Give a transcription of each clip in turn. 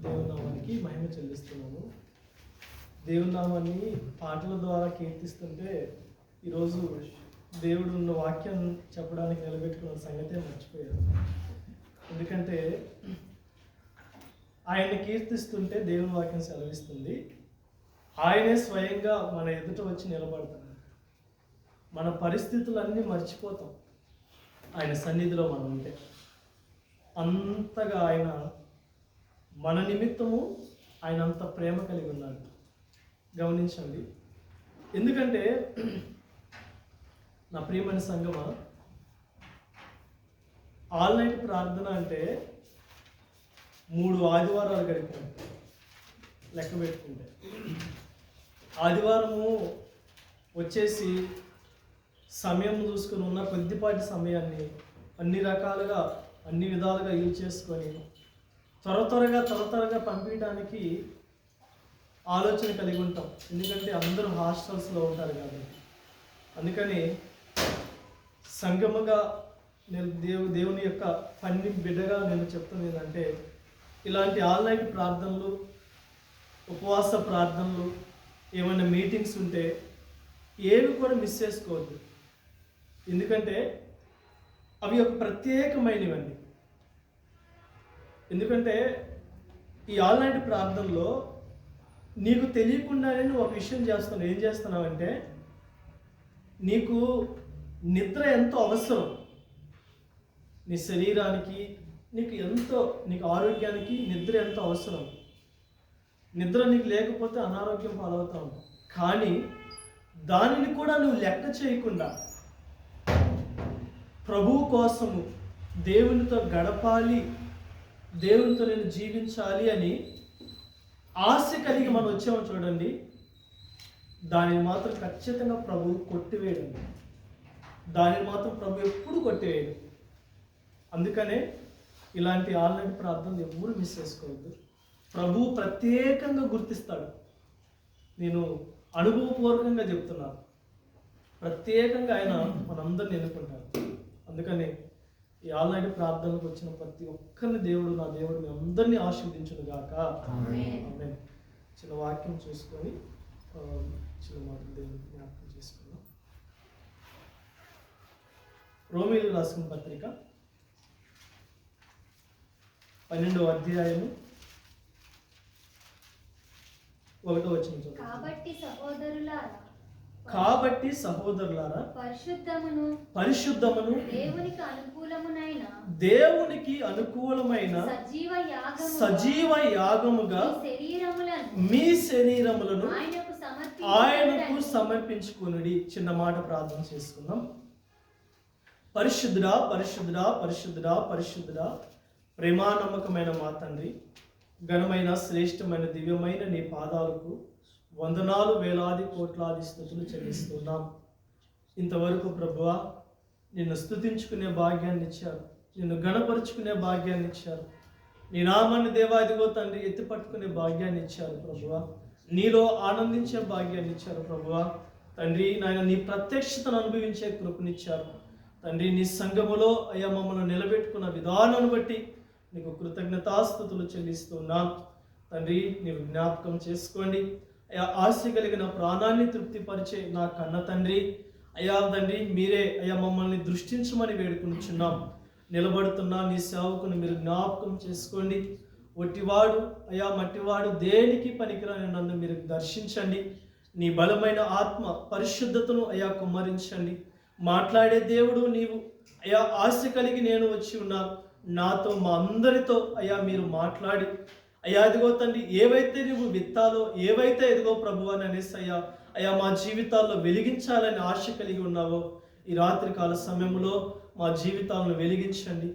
దేవుని నామానికి మహిమ చెల్లిస్తున్నాము. దేవుని నామాన్ని పాటల ద్వారా కీర్తిస్తుంటే ఈరోజు దేవుడు ఉన్న వాక్యం చెప్పడానికి నిలబెట్టుకున్న సంగతే మర్చిపోయాను. ఎందుకంటే ఆయన్ని కీర్తిస్తుంటే దేవుని వాక్యం సెలవిస్తుంది, ఆయనే స్వయంగా మన ఎదుట వచ్చి నిలబడతాడు. మన పరిస్థితులన్నీ మర్చిపోతాం ఆయన సన్నిధిలో మనం ఉంటే. అంతగా ఆయన మన నిమిత్తము ఆయన అంత ప్రేమ కలిగి ఉన్నాడు. గమనించండి. ఎందుకంటే నా ప్రియమైన సంగమా, ఆల్ నైట్ ప్రార్థన అంటే 3 ఆదివారాలు గడిపినట్టు లెక్క పెట్టుకుంటే. ఆదివారము వచ్చేసి సమయం చూసుకుని ఉన్న కొద్దిపాటి సమయాన్ని అన్ని రకాలుగా అన్ని విధాలుగా యూజ్ చేసుకొని త్వరగా పంపించడానికి ఆలోచన కలిగి ఉంటాం. ఎందుకంటే అందరూ హాస్టల్స్లో ఉంటారు కాబట్టి. అందుకని సంగమగా నేను దేవుని యొక్క పని బిడ్డగా నేను చెప్తుంది ఏంటంటే, ఇలాంటి ఆన్లైన్ ప్రార్థనలు, ఉపవాస ప్రార్థనలు, ఏమైనా మీటింగ్స్ ఉంటే ఏవి కూడా మిస్ చేసుకోవద్దు. ఎందుకంటే అవి ఒక ప్రత్యేకమైనవండి. ఎందుకంటే ఈ ఆన్లైన్ ప్రార్థనలో నీకు తెలియకుండానే నువ్వు ఒక విషయం చేస్తున్నావు. ఏం చేస్తున్నావంటే, నీకు నిద్ర ఎంతో అవసరం. నీ శరీరానికి నీకు ఆరోగ్యానికి నిద్ర ఎంతో అవసరం. నిద్ర నీకు లేకపోతే అనారోగ్యం పాలవుతావు. కానీ దానిని కూడా నువ్వు లెక్క చేయకుండా ప్రభువు కోసము దేవునితో గడపాలి, దేవునితో నేను జీవించాలి అని ఆశ కలిగి మనం వచ్చాము చూడండి, దానిని మాత్రం ఖచ్చితంగా ప్రభువు కొట్టివేయడండి. దానిని మాత్రం ప్రభు ఎప్పుడు కొట్టివేయడు. అందుకనే ఇలాంటి ఆన్లైన్ ప్రార్థనలు ఎప్పుడు మిస్ చేసుకోవద్దు. ప్రభువు ప్రత్యేకంగా గుర్తిస్తాడు. నేను అనుభవపూర్వకంగా చెప్తున్నాను. ప్రత్యేకంగా ఆయన మనందరిని ఎన్నుకుంటాడు. అందుకని ఈ ఆన్లైన్ ప్రార్థనకు వచ్చిన ప్రతి ఒక్కరిని నా దేవుడు మీ అందరినీ ఆశీర్వదించును గాక. ఆమేన్. చిన్న వాక్యం చూసుకొని చిన్న మాటలు దేవుని జ్ఞాపకం చేసుకుందాం. రోమీయులకు రాసిన పత్రిక 12వ అధ్యాయము 1వ వచనం చూడండి. కాబట్టి సహోదరులారా పరిశుద్ధమును దేవునికి అనుకూలమైన సజీవ యాగముగా మీ శరీరములను ఆయనకు సమర్పించుకొనుడి. చిన్న మాట ప్రార్థన చేసుకుందాం. పరిశుద్ధుడా పరిశుద్ధుడా పరిశుద్ధుడా పరిశుద్ధుడా, ప్రేమానమ్మకమైన మా తండ్రి, ఘనమైన శ్రేష్టమైన దివ్యమైన నీ పాదాలకు వందనాలు, వేలాది కోట్లాది స్తుతులు చెల్లిస్తున్నాం. ఇంతవరకు ప్రభువా నిన్ను స్తుతించుకునే భాగ్యాన్ని ఇచ్చారు, నిన్ను గణపరుచుకునే భాగ్యాన్ని ఇచ్చారు, నీ నామాన్ని దేవాదిగో తండ్రి ఎత్తి పట్టుకునే భాగ్యాన్ని ఇచ్చారు ప్రభువా, నీలో ఆనందించే భాగ్యాన్ని ఇచ్చారు ప్రభువా. తండ్రి నాయన నీ ప్రత్యక్షతను అనుభవించే కృపనిచ్చారు తండ్రి. నీ సంఘములో అయ్యా మమ్మల్ని నిలబెట్టుకున్న విధానాన్ని బట్టి నీకు కృతజ్ఞతాస్తుతులు చెల్లిస్తున్నాం తండ్రి. నీవు జ్ఞాపకం చేసుకోండి అయ్యా. ఆశ కలిగిన ప్రాణాన్ని తృప్తిపరిచే నా కన్న తండ్రి అయ్యా తండ్రి, మీరే అయ్యా మమ్మల్ని దృష్టించమని వేడుకుంటున్నాం. నిలబడుతున్నా నీ సేవకుని మీరు జ్ఞాపకం చేసుకోండి. ఒట్టివాడు అయ్యా మట్టివాడు దేనికి పనికిరాని నన్ను మీరు దర్శించండి. నీ బలమైన ఆత్మ పరిశుద్ధతను అయ్యా కుమ్మరించండి. మాట్లాడే దేవుడు నీవు అయ్యా. ఆశ కలిగి నేను వచ్చి ఉన్నాను. నాతో మా అందరితో అయ్యా మీరు మాట్లాడి అయ్యా ఎదుగో తండ్రి, ఏవైతే నువ్వు విత్తాలో, ఏవైతే ఎదుగో ప్రభు అని అనేసి అయ్యా మా జీవితాల్లో వెలిగించాలని ఆశ కలిగి ఉన్నావో, ఈ రాత్రికాల సమయంలో మా జీవితాలను వెలిగించండి.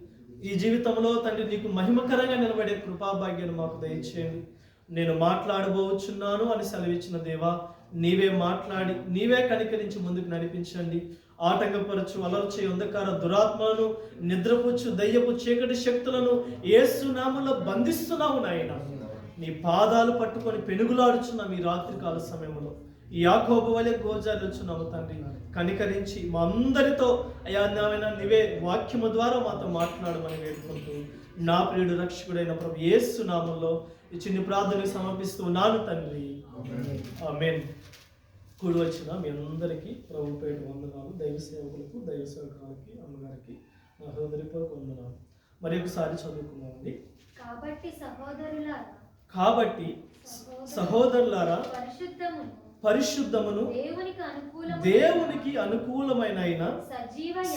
ఈ జీవితంలో తండ్రి నీకు మహిమకరంగా నిలబడే కృపాభాగ్యాన్ని మాకు దయచేయండి. నేను మాట్లాడబోచున్నాను అని సెలవిచ్చిన దేవా, నీవే మాట్లాడి నీవే కనికరించి ముందుకు నడిపించండి. ఆటంకపరచు అలర్చే అంధకార దురాత్మలను, నిద్రపుచ్చు దయ్యపు చీకటి శక్తులను యేసు నామములో బంధిస్తున్నాము నాయన. నీ పాదాలు పట్టుకొని పెనుగులాడుచున్నాం ఈ రాత్రికాల సమయంలో. యాకోబు వలె గోజాలుచున్నాము తండ్రి. కనికరించి మా అందరితో అయా నీవే వాక్యము ద్వారా మాతో మాట్లాడమని వేడుకుంటూ నా ప్రియుడు రక్షకుడైన ప్రభు యేసు నామములో ఈ చిన్ని ప్రార్థనకు సమర్పిస్తూ ఉన్నాను తండ్రి. ఆమేన్. కూడి వచ్చిన మీ అందరికీ ప్రభు పేరు వందనాలు. దైవ సేవకులకు, దైవ సేవకులకి, అమ్మగారికి నా హృదయపూర్వక వందనాలు. మరి ఒకసారి చదువుకున్నామండి. కాబట్టి సహోదరులారా, పరిశుద్ధమును దేవునికి అనుకూలమైన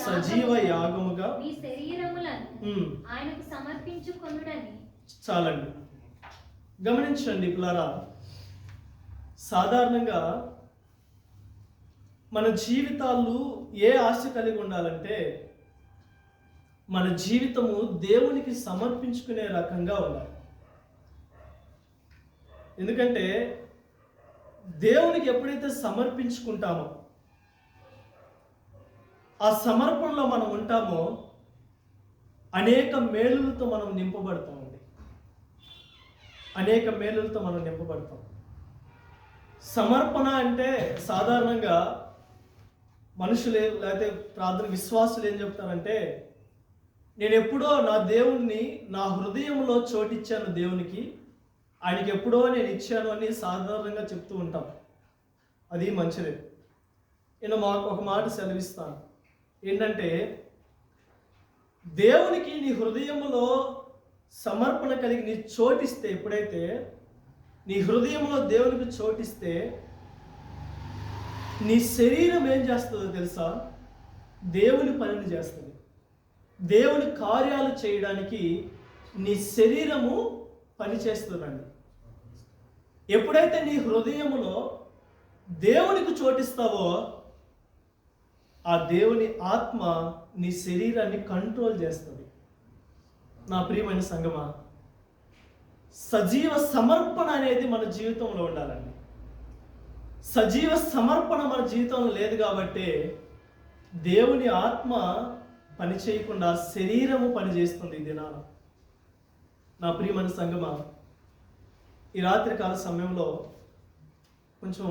సజీవ యాగముగా మీ శరీరములను ఆయనకు సమర్పించుకొనుడని. చాలండి. గమనించండి పిల్లరా, సాధారణంగా మన జీవితాలు ఏ ఆశ కలిగి ఉండాలంటే మన జీవితము దేవునికి సమర్పించుకునే రకంగా ఉండాలి. ఎందుకంటే దేవునికి ఎప్పుడైతే సమర్పించుకుంటామో, ఆ సమర్పణలో మనం ఉంటామో అనేక మేలులతో మనం నింపబడతామండి. అనేక మేలులతో మనం నింపబడతాం. సమర్పణ అంటే సాధారణంగా మనుషులే లేకపోతే ప్రార్థన విశ్వాసులు ఏం చెప్తారంటే, నేను ఎప్పుడో నా దేవుణ్ణి నా హృదయంలో చోటిచ్చాను దేవునికి, ఆయనకి ఎప్పుడో నేను ఇచ్చాను అని సాధారణంగా చెప్తూ ఉంటాం. అది మంచిదే. నేను మాకు ఒక మాట సెలవిస్తాను. ఏంటంటే, దేవునికి నీ హృదయంలో సమర్పణ కలిగి నీ చోటిస్తే, ఎప్పుడైతే నీ హృదయంలో దేవునికి చోటిస్తే నీ శరీరం ఏం చేస్తుందో తెలుసా? దేవుని పనిని చేస్తుంది. దేవుని కార్యాలు చేయడానికి నీ శరీరము పనిచేస్తుందండి. ఎప్పుడైతే నీ హృదయములో దేవునికి చోటిస్తావో, ఆ దేవుని ఆత్మ నీ శరీరాన్ని కంట్రోల్ చేస్తుంది. నా ప్రియమైన సంగమా, సజీవ సమర్పణ అనేది మన జీవితంలో ఉండాలండి. సజీవ సమర్పణ మన జీవితంలో లేదు కాబట్టి దేవుని ఆత్మ పని చేయకుండా శరీరము పనిచేస్తుంది ఈ దినాన. నా ప్రియమైన సంగమా, ఈ రాత్రికాల సమయంలో కొంచెం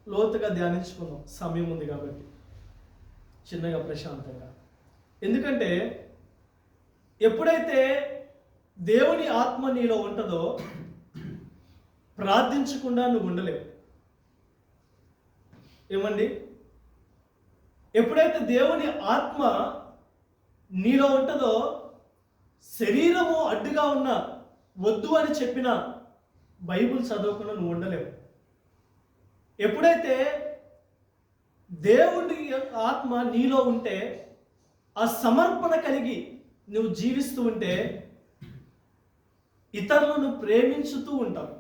లోతుగా ధ్యానించుకుందాం. సమయం ఉంది కాబట్టి చిన్నగా ప్రశాంతంగా. ఎందుకంటే ఎప్పుడైతే దేవుని ఆత్మ నీలో ఉంటుందో ప్రార్థించకుండా నువ్వు ఉండలేవు. ఏమండి? ఎప్పుడైతే దేవుని ఆత్మ నీలో ఉంటుందో శరీరము అడ్డుగా ఉన్నా, వద్దు అని చెప్పినా బైబిల్ చదవకుండా నువ్వు ఉండలేవు. ఎప్పుడైతే దేవుడి ఆత్మ నీలో ఉంటే, ఆ సమర్పణ కలిగి నువ్వు జీవిస్తూ ఉంటే ఇతరులను ప్రేమించుతూ ఉంటావు.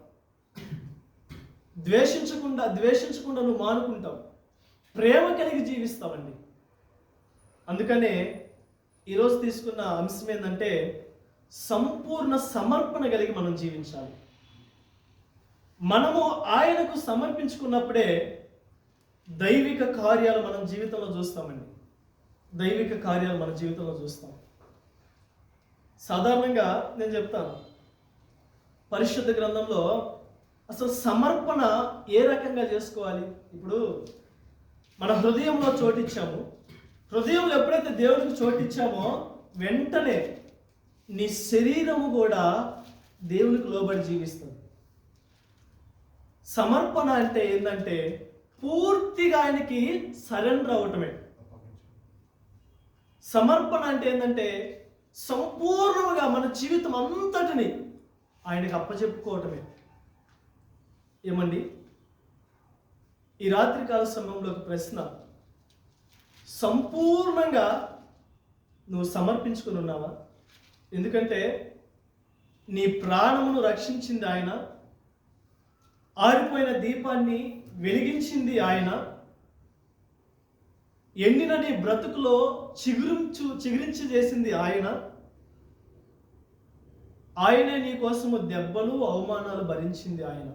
ద్వేషించకుండా నువ్వు మానుకుంటావు. ప్రేమ కలిగి జీవిస్తావండి. అందుకనే ఈరోజు తీసుకున్న అంశం ఏంటంటే, సంపూర్ణ సమర్పణ కలిగి మనం జీవించాలి. మనము ఆయనకు సమర్పించుకున్నప్పుడే దైవిక కార్యాలు మన జీవితంలో చూస్తామండి. దైవిక కార్యాలు మన జీవితంలో చూస్తాం. సాధారణంగా నేను చెప్తాను, పరిశుద్ధ గ్రంథంలో అసలు సమర్పణ ఏ రకంగా చేసుకోవాలి? ఇప్పుడు మన హృదయంలో చోటిచ్చాము. హృదయంలో ఎప్పుడైతే దేవుడికి చోటిచ్చామో వెంటనే నీ శరీరము కూడా దేవునికి లోబడి జీవిస్తుంది. సమర్పణ అంటే ఏంటంటే పూర్తిగా ఆయనకి సరెండర్ అవ్వటమే. సమర్పణ అంటే ఏంటంటే సంపూర్ణంగా మన జీవితం అంతటిని ఆయనకి అప్పచెప్పుకోవటమే. ఏమండి? ఈ రాత్రికాల సమయంలో ఒక ప్రశ్న, సంపూర్ణంగా నువ్వు సమర్పించుకుని ఉన్నావా? ఎందుకంటే నీ ప్రాణమును రక్షించింది ఆయన, ఆరిపోయిన దీపాన్ని వెలిగించింది ఆయన, ఎండిన నీ బ్రతుకులో చిగురించి చేసింది ఆయన, ఆయనే నీ కోసము దెబ్బలు అవమానాలు భరించింది ఆయన.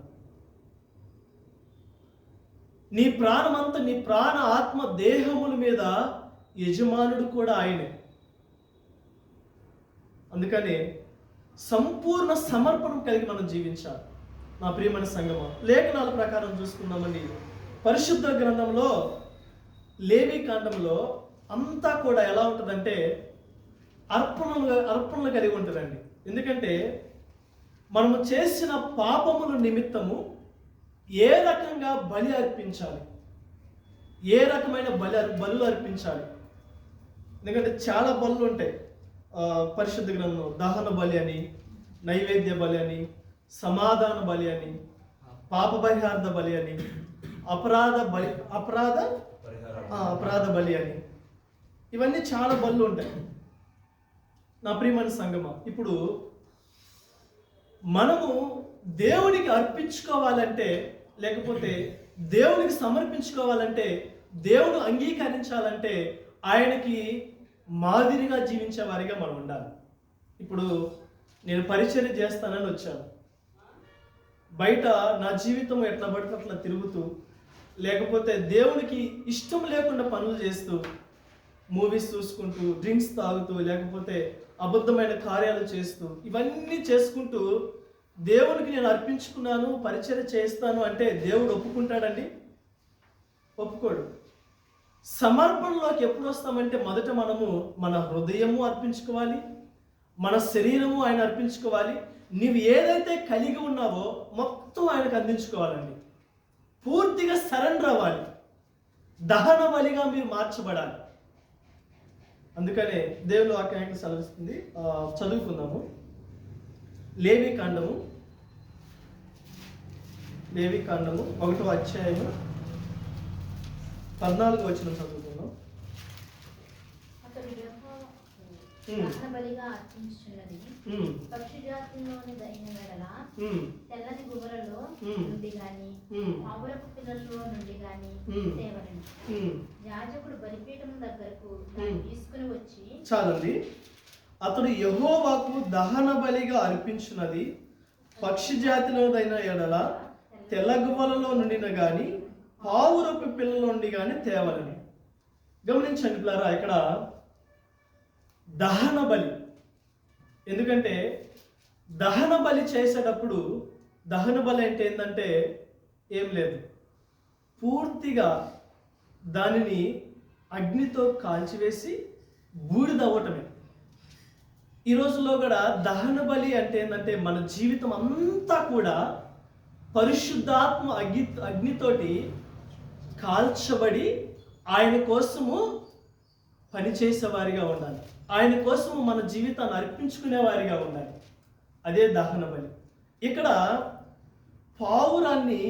నీ ప్రాణమంతా, నీ ప్రాణ ఆత్మ దేహముల మీద యజమానుడు కూడా ఆయనే. అందుకనే సంపూర్ణ సమర్పణం కలిగి మనం జీవించాలి. నా ప్రియమైన సంగమా, లేఖనాల ప్రకారం చూసుకున్నామండి. పరిశుద్ధ గ్రంథంలో, 'లేవి కాండంలో అంతా కూడా ఎలా ఉంటుందంటే, అర్పణలు కలిగి ఉంటుందండి. ఎందుకంటే మనము చేసిన పాపముల నిమిత్తము ఏ రకంగా బలి అర్పించాలి, ఏ రకమైన బలులు అర్పించాలి. ఎందుకంటే చాలా బలులు ఉంటాయి పరిశుద్ధ గ్రంథంలో. దహన బలి అని, నైవేద్య బలి అని, సమాధాన బలి అని, పాప పరిహార్థ బలి అని, అపరాధ బలి అని, ఇవన్నీ చాలా బలులు ఉంటాయి. నా ప్రియమైన సంగమా, ఇప్పుడు మనము దేవునికి అర్పించుకోవాలంటే, లేకపోతే దేవునికి సమర్పించుకోవాలంటే, దేవుడు అంగీకరించాలంటే ఆయనకి మాదిరిగా జీవించే వారిగా మనం ఉండాలి. ఇప్పుడు నేను పరిచర్య చేస్తానని వచ్చాను, బయట నా జీవితం ఎట్లా పడితే అట్లా తిరుగుతూ, లేకపోతే దేవునికి ఇష్టం లేకుండా పనులు చేస్తూ, మూవీస్ చూసుకుంటూ, డ్రింక్స్ తాగుతూ, లేకపోతే అబద్ధమైన కార్యాలు చేస్తూ, ఇవన్నీ చేసుకుంటూ దేవునికి నేను అర్పించుకున్నాను, పరిచర్య చేస్తాను అంటే దేవుడు ఒప్పుకుంటాడండి? ఒప్పుకోడు. సమర్పణలోకి ఎప్పుడు వస్తామంటే మొదట మనము మన హృదయము అర్పించుకోవాలి, మన శరీరము ఆయన అర్పించుకోవాలి. నీవు ఏదైతే కలిగి ఉన్నావో మొత్తం ఆయనకు అందించుకోవాలండి. పూర్తిగా సరెండర్ అవ్వాలి. దహన బలిగా మీరు మార్చబడాలి. అందుకనే దేవుని వాక్యానికి సెలవిస్తుంది. చదువుకుందాము. లేవి కాండము 1వ అధ్యాయము 14వ వచనం చదువుకుందాం. అతడు యెహోవాకు బలిగా అర్పించుచున్నది పక్షి జాతుల్లోని దైన వెడల తెల్లని గుబరలో నుండి గాని పావురపు పిల్లల్లో నుండి గాని తేవలను. యాజకుడు బలిపీఠం దగ్గరకు తీసుకుని వచ్చి, చాలండి. అతడు యెహోవాకు దహన బలిగా అర్పించున్నది పక్షి జాతిలోదైన ఎడల తెల్ల గువ్వలలో నుండిన గాని పావురపు పిల్లల నుండి కానీ తేవాలని. గమనించండి పిల్లరా, ఇక్కడ దహన బలి. ఎందుకంటే దహన బలి చేసేటప్పుడు, దహన బలి అంటే ఏంటంటే ఏం లేదు, పూర్తిగా దానిని అగ్నితో కాల్చివేసి బూడిదవ్వటమే. ఈ రోజుల్లో కూడా దహన బలి అంటే ఏంటంటే మన జీవితం అంతా కూడా పరిశుద్ధాత్మ అగ్నితోటి కాల్చబడి ఆయన కోసము పనిచేసేవారిగా ఉండాలి. ఆయన కోసము మన జీవితాన్ని అర్పించుకునే వారిగా ఉండాలి. అదే దహన బలి. ఇక్కడ పావురాన్ని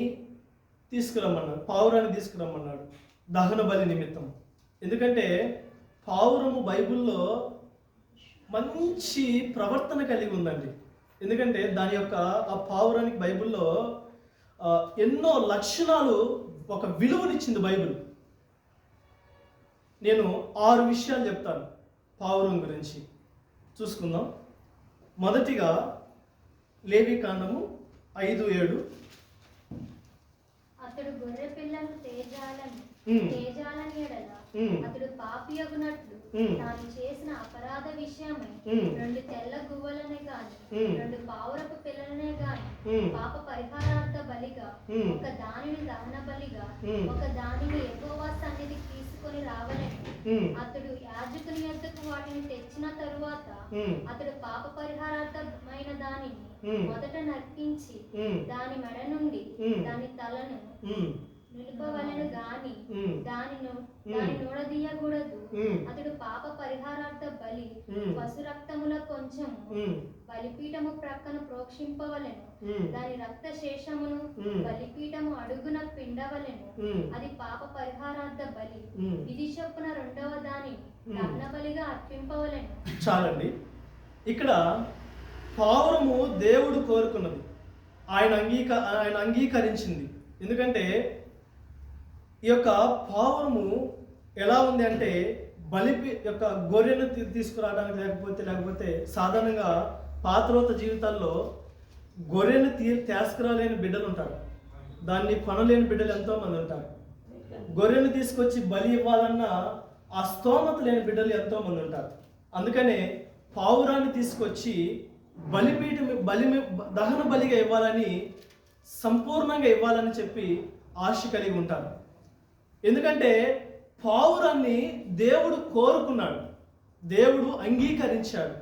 తీసుకురమ్మన్నాడు దహన బలి నిమిత్తం. ఎందుకంటే పావురము బైబిల్లో మంచి ప్రవర్తన కలిగి ఉందండి. ఎందుకంటే దాని యొక్క ఆ పావురానికి బైబిల్లో ఎన్నో లక్షణాలు, ఒక విలువనిచ్చింది బైబిల్. నేను 6 విషయాలు చెప్తాను పావురం గురించి. చూసుకుందాం. మొదటిగా లేవి కాండము 5:7. అతడు గొర్రె పిల్లను తేజాలని ఎడల అతడు పాపియగునట్లు తాను చేసిన అపరాధ విషయమై 2 తెల్ల గువ్వలనే గాని 2 పావురపు పిల్లలనే గాని పాప పరిహారార్థ బలిగా, ఒక దానిని దహన బలిగా, ఒక దానిని యెహోవా సన్నిధికి తీసుకొని రావలెను. అతడు యాజకుని యొద్దకు వాటిని తెచ్చిన తరువాత అతడు పాప పరిహారార్థమైన దానిని మొదట నర్పించి దాని మెడ నుండి దాని తలను నిలుపవలెను గాని దాని నూడదీయకూడదు. అతడు పాప పరిహారార్థ బలి పశు రక్తముల కొంచెము బలిపీఠము ప్రక్కన ప్రోక్షింపవలెను. దాని రక్త శేషమును బలిపీఠము అడుగున పిండవలెను. అది పాప పరిహారార్థ బలి. విధి చొప్పున 2వ దానిని దహన బలిగా అర్పింపవలెను. చాలండి. ఇక్కడ పావురము దేవుడు కోరుకున్నది, ఆయన అంగీకరించింది. ఎందుకంటే ఈ యొక్క పావురము ఎలా ఉంది అంటే యొక్క గొర్రెను తీసుకురావడానికి, లేకపోతే సాధారణంగా పాత్రోత జీవితాల్లో గొర్రెను తీసుకురాలేని బిడ్డలు ఉంటారు, దాన్ని కొనలేని బిడ్డలు ఎంతోమంది ఉంటారు. గొర్రెను తీసుకొచ్చి బలి ఇవ్వాలన్నా ఆ స్తోమత లేని బిడ్డలు ఎంతోమంది ఉంటారు. అందుకనే పావురాన్ని తీసుకొచ్చి దహన బలిగా ఇవ్వాలని, సంపూర్ణంగా ఇవ్వాలని చెప్పి ఆశ కలిగి ఉంటారు. ఎందుకంటే పావురాన్ని దేవుడు కోరుకున్నాడు. దేవుడు అంగీకరించాడు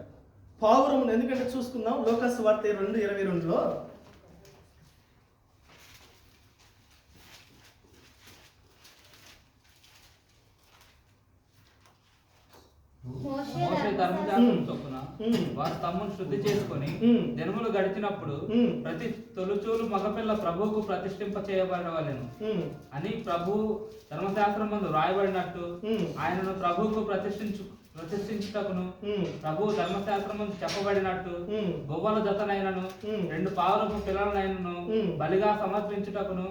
పావురమును. ఎందుకంటే చూసుకుందాం లోకాసు వార్త 2:22లో మోషే ధర్మశాస్త్రం చొప్పున వారు తమ్మును శుద్ధి చేసుకొని దినములు గడిచినప్పుడు ప్రతి తొలుచూలు మగపిల్ల ప్రభువుకు ప్రతిష్ఠింప చేయబడవలెను అని ప్రభు ధర్మశాస్త్రం ముందు రాయబడినట్టు ఆయనను ప్రభువుకు ప్రతిష్ఠించుటకును ప్రభు ధర్మశాస్త్రం ముందు చెప్పబడినట్టు గొవ్వల జతనైనను 2 పావురపు పిల్లలనైనను బలిగా సమర్పించుటకును